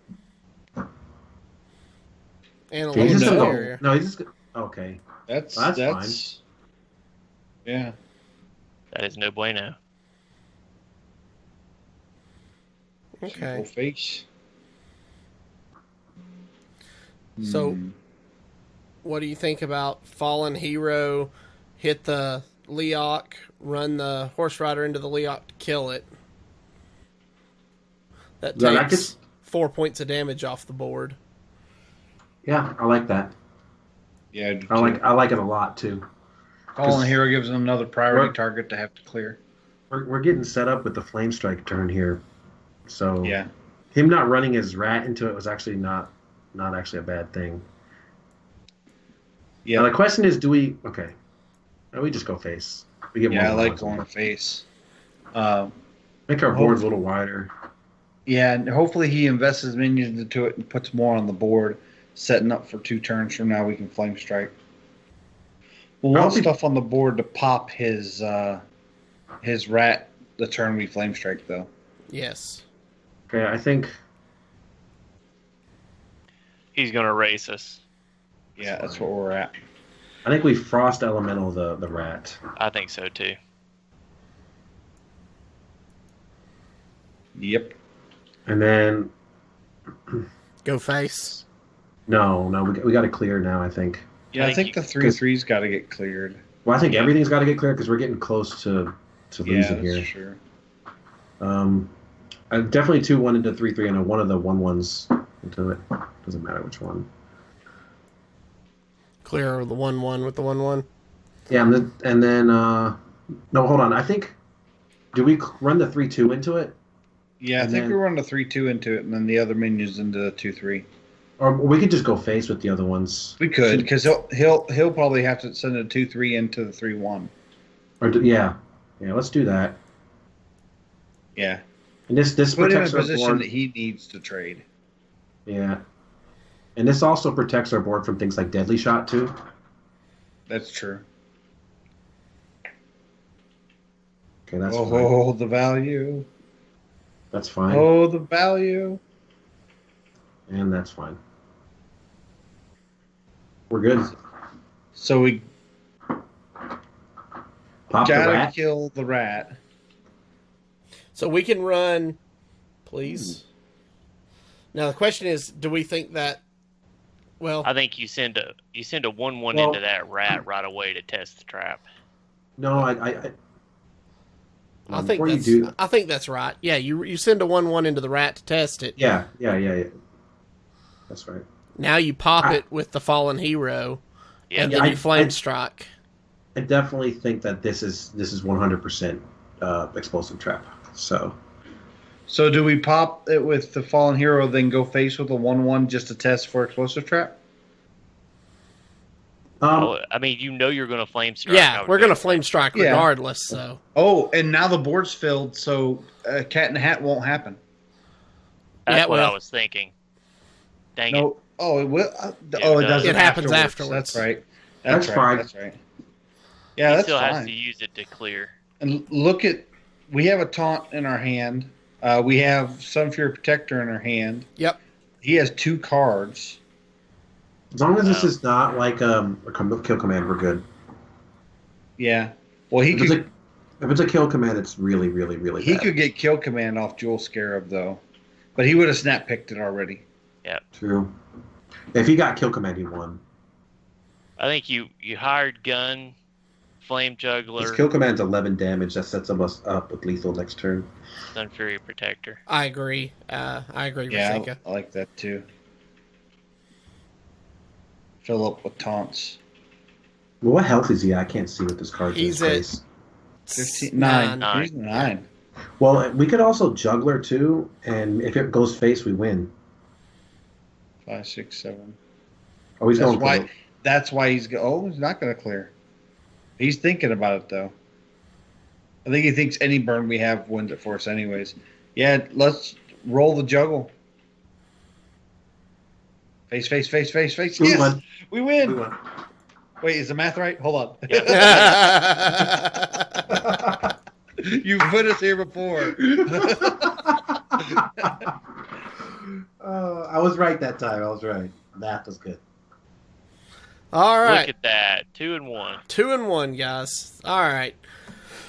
And a Okay, he's little just gonna barrier. go. No, he's just. Okay. That's That's Yeah. That is no bueno. Okay. Go face. So, what do you think about Fallen Hero? Hit the Leok, run the Horse Rider into the Leok to kill it. That Yeah, that takes gets- 4 points of damage off the board. Yeah, I like that. Yeah. I do I like it a lot too. Fallen Hero gives him another priority We're- target to have to clear. We're getting set up with the Flame Strike turn here, so Yeah. him not running his rat into it was actually not actually a bad thing. Yeah. Now the question is, do we? Okay, no, we just go face. We get Yeah, I more like ones. going face. Make our boards a little wider. Yeah, and hopefully he invests his minions into it and puts more on the board, setting up for 2 turns from now we can flame strike. We'll want stuff on the board to pop his rat the turn we flame strike, though. Yes. Okay, I think He's going to race us. Yeah, that's what we're at. I think we frost elemental the rat. I think so too. Yep. And then Go face. no, we got to clear now. I think. Yeah, I think the 3/3's got to get cleared. Well, I think everything's got to get cleared because we're getting close to losing here. Sure. Definitely 2-1 into 3/3 and one of the 1/1s into it. Doesn't matter which one. Clear the 1/1 with the 1/1. Yeah, and then no, hold on. I think do we run the 3/2 into it? Yeah, I think we run the 3/2 into it, and then the other minions into the 2/3. Or we could just go face with the other ones. We could, because he'll probably have to send a 2/3 into the 3/1. Yeah, let's do that. Yeah. And this Put him in a protects our position board. that he needs to trade. Yeah, and this also protects our board from things like deadly shot too. That's true. Okay, that's fine. Oh, the value. That's fine. Oh, the value. And that's fine. We're good. So we Pop the gotta rat. kill the rat. So we can run, please. Now the question is, do we think that? Well, I think you send a 1/1 into that rat right away to test the trap. No, I I think before you that's. do. I think that's right. Yeah, you send a 1/1 into the rat to test it. Yeah. That's right. Now you pop it with the fallen hero, Yeah. and then you flame strike. I definitely think that this is 100% explosive trap. So So do we pop it with the fallen hero, then go face with a 1/1 just to test for explosive trap? I mean, you're going to flame strike. Yeah, we're gonna flame strike Yeah. regardless. So Oh, and now the board's filled, so Cat in the Hat won't happen. That's Yeah, what well- I was thinking. Dang it. No. Oh, it will. Yeah, Oh, it it does. doesn't. It happens afterwards. That's right. That's right. fine. That's right. Yeah, He that's still has fine. to use it to clear. And look at, we have a taunt in our hand. We have Sunfury Protector in our hand. yep. He has 2 cards. as long as this Wow. is not like a kill command, we're good. Yeah. Well, he If could it's a kill command, it's really, really, really he bad. could get Kill Command off Jewel Scarab though, but he would have snap picked it already. True. If he got kill command, he won. I think you hired Gun, Flame His Juggler, kill command's 11 damage. That sets us up with lethal next turn. Sunfury Protector. I agree. I agree with Yeah, Zika. I like that too. Fill up with taunts. Well, what health is he at? I can't see with this card. He's in at- his face. 15, 9. Nine. He's 9. Well, we could also juggler too, and if it goes face, we win. 5, 6, 7. Oh, he's That's going why. for That's why he's not going to clear. He's thinking about it though. I think he thinks any burn we have wins it for us anyways. Yeah, let's roll the juggle. Face. We Yes, won. we We win. won. Wait, is the math right? Hold on. You put us here before. I was right that time. I was right. Math was good. All Look right, at that. 2-1. 2-1, guys. All right.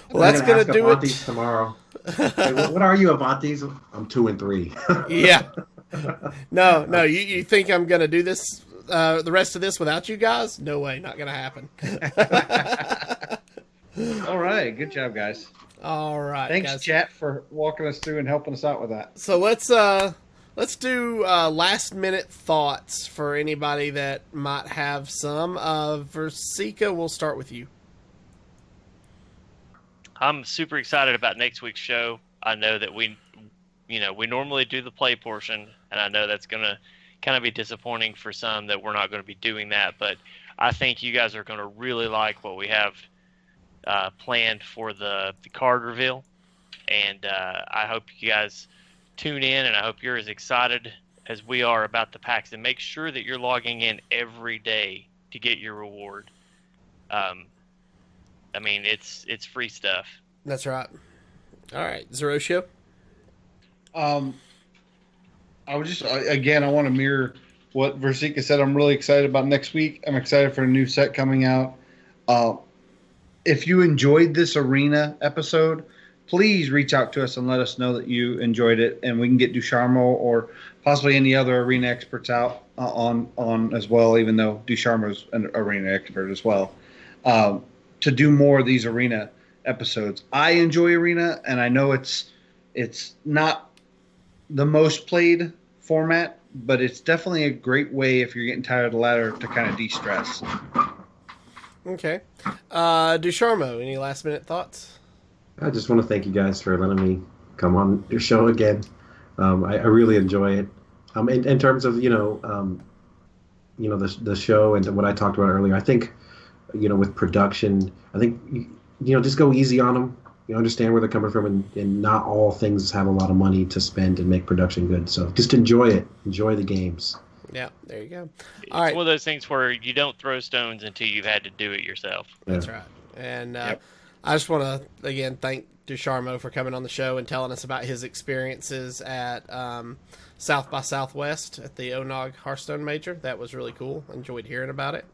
Well, We're that's gonna ask do Avanti's it. tomorrow. Hey, what are you, Avanti's? I'm 2-3. Yeah. No. You think I'm gonna do this? The rest of this without you guys? No way. Not gonna happen. All right, good job, guys. All right. Thanks, guys. chat, for walking us through and helping us out with that. So let's do last minute thoughts for anybody that might have some. Versika, we'll start with you. I'm super excited about next week's show. I know that we normally do the play portion, and I know that's going to kind of be disappointing for some that we're not going to be doing that, but I think you guys are going to really like what we have planned for the card reveal, and I hope you guys tune in, and I hope you're as excited as we are about the packs, and make sure that you're logging in every day to get your reward. I mean, it's free stuff. That's right. All right, Zeroshio. I would just again, I want to mirror what Versika said. I'm really excited about next week. I'm excited for a new set coming out. If you enjoyed this arena episode, please reach out to us and let us know that you enjoyed it, and we can get Dusharmo or possibly any other arena experts out on as well. Even though Dusharmo's an arena expert as well, to do more of these arena episodes. I enjoy arena, and I know it's not the most played format, but it's definitely a great way if you're getting tired of the ladder to kind of de-stress. Okay. Dusharmo, any last minute thoughts? I just want to thank you guys for letting me come on your show again. I really enjoy it. In terms of the show and what I talked about earlier, I think with production, I think just go easy on them. You understand where they're coming from, and not all things have a lot of money to spend and make production good. So just enjoy it. Enjoy the games. Yeah, there you go. It's All right. one of those things where you don't throw stones until you've had to do it yourself. That's right. And I just want to, again, thank Dusharmo for coming on the show and telling us about his experiences at South by Southwest at the Onog Hearthstone Major. That was really cool. Enjoyed hearing about it.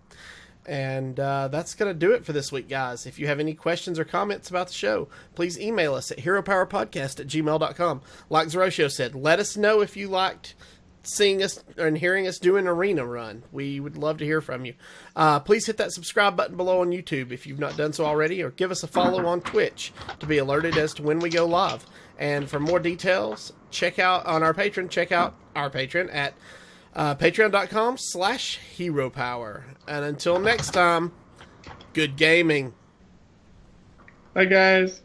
And that's going to do it for this week, guys. If you have any questions or comments about the show, please email us at heropowerpodcast@gmail.com. Like Zeroshio said, let us know if you liked seeing us and hearing us do an arena run. We would love to hear from you. Please hit that subscribe button below on YouTube if you've not done so already, or give us a follow on Twitch to be alerted as to when we go live. And for more details, check out on our Patreon. Check out our Patreon at patreon.com/heropower. And until next time, good gaming. Bye, guys.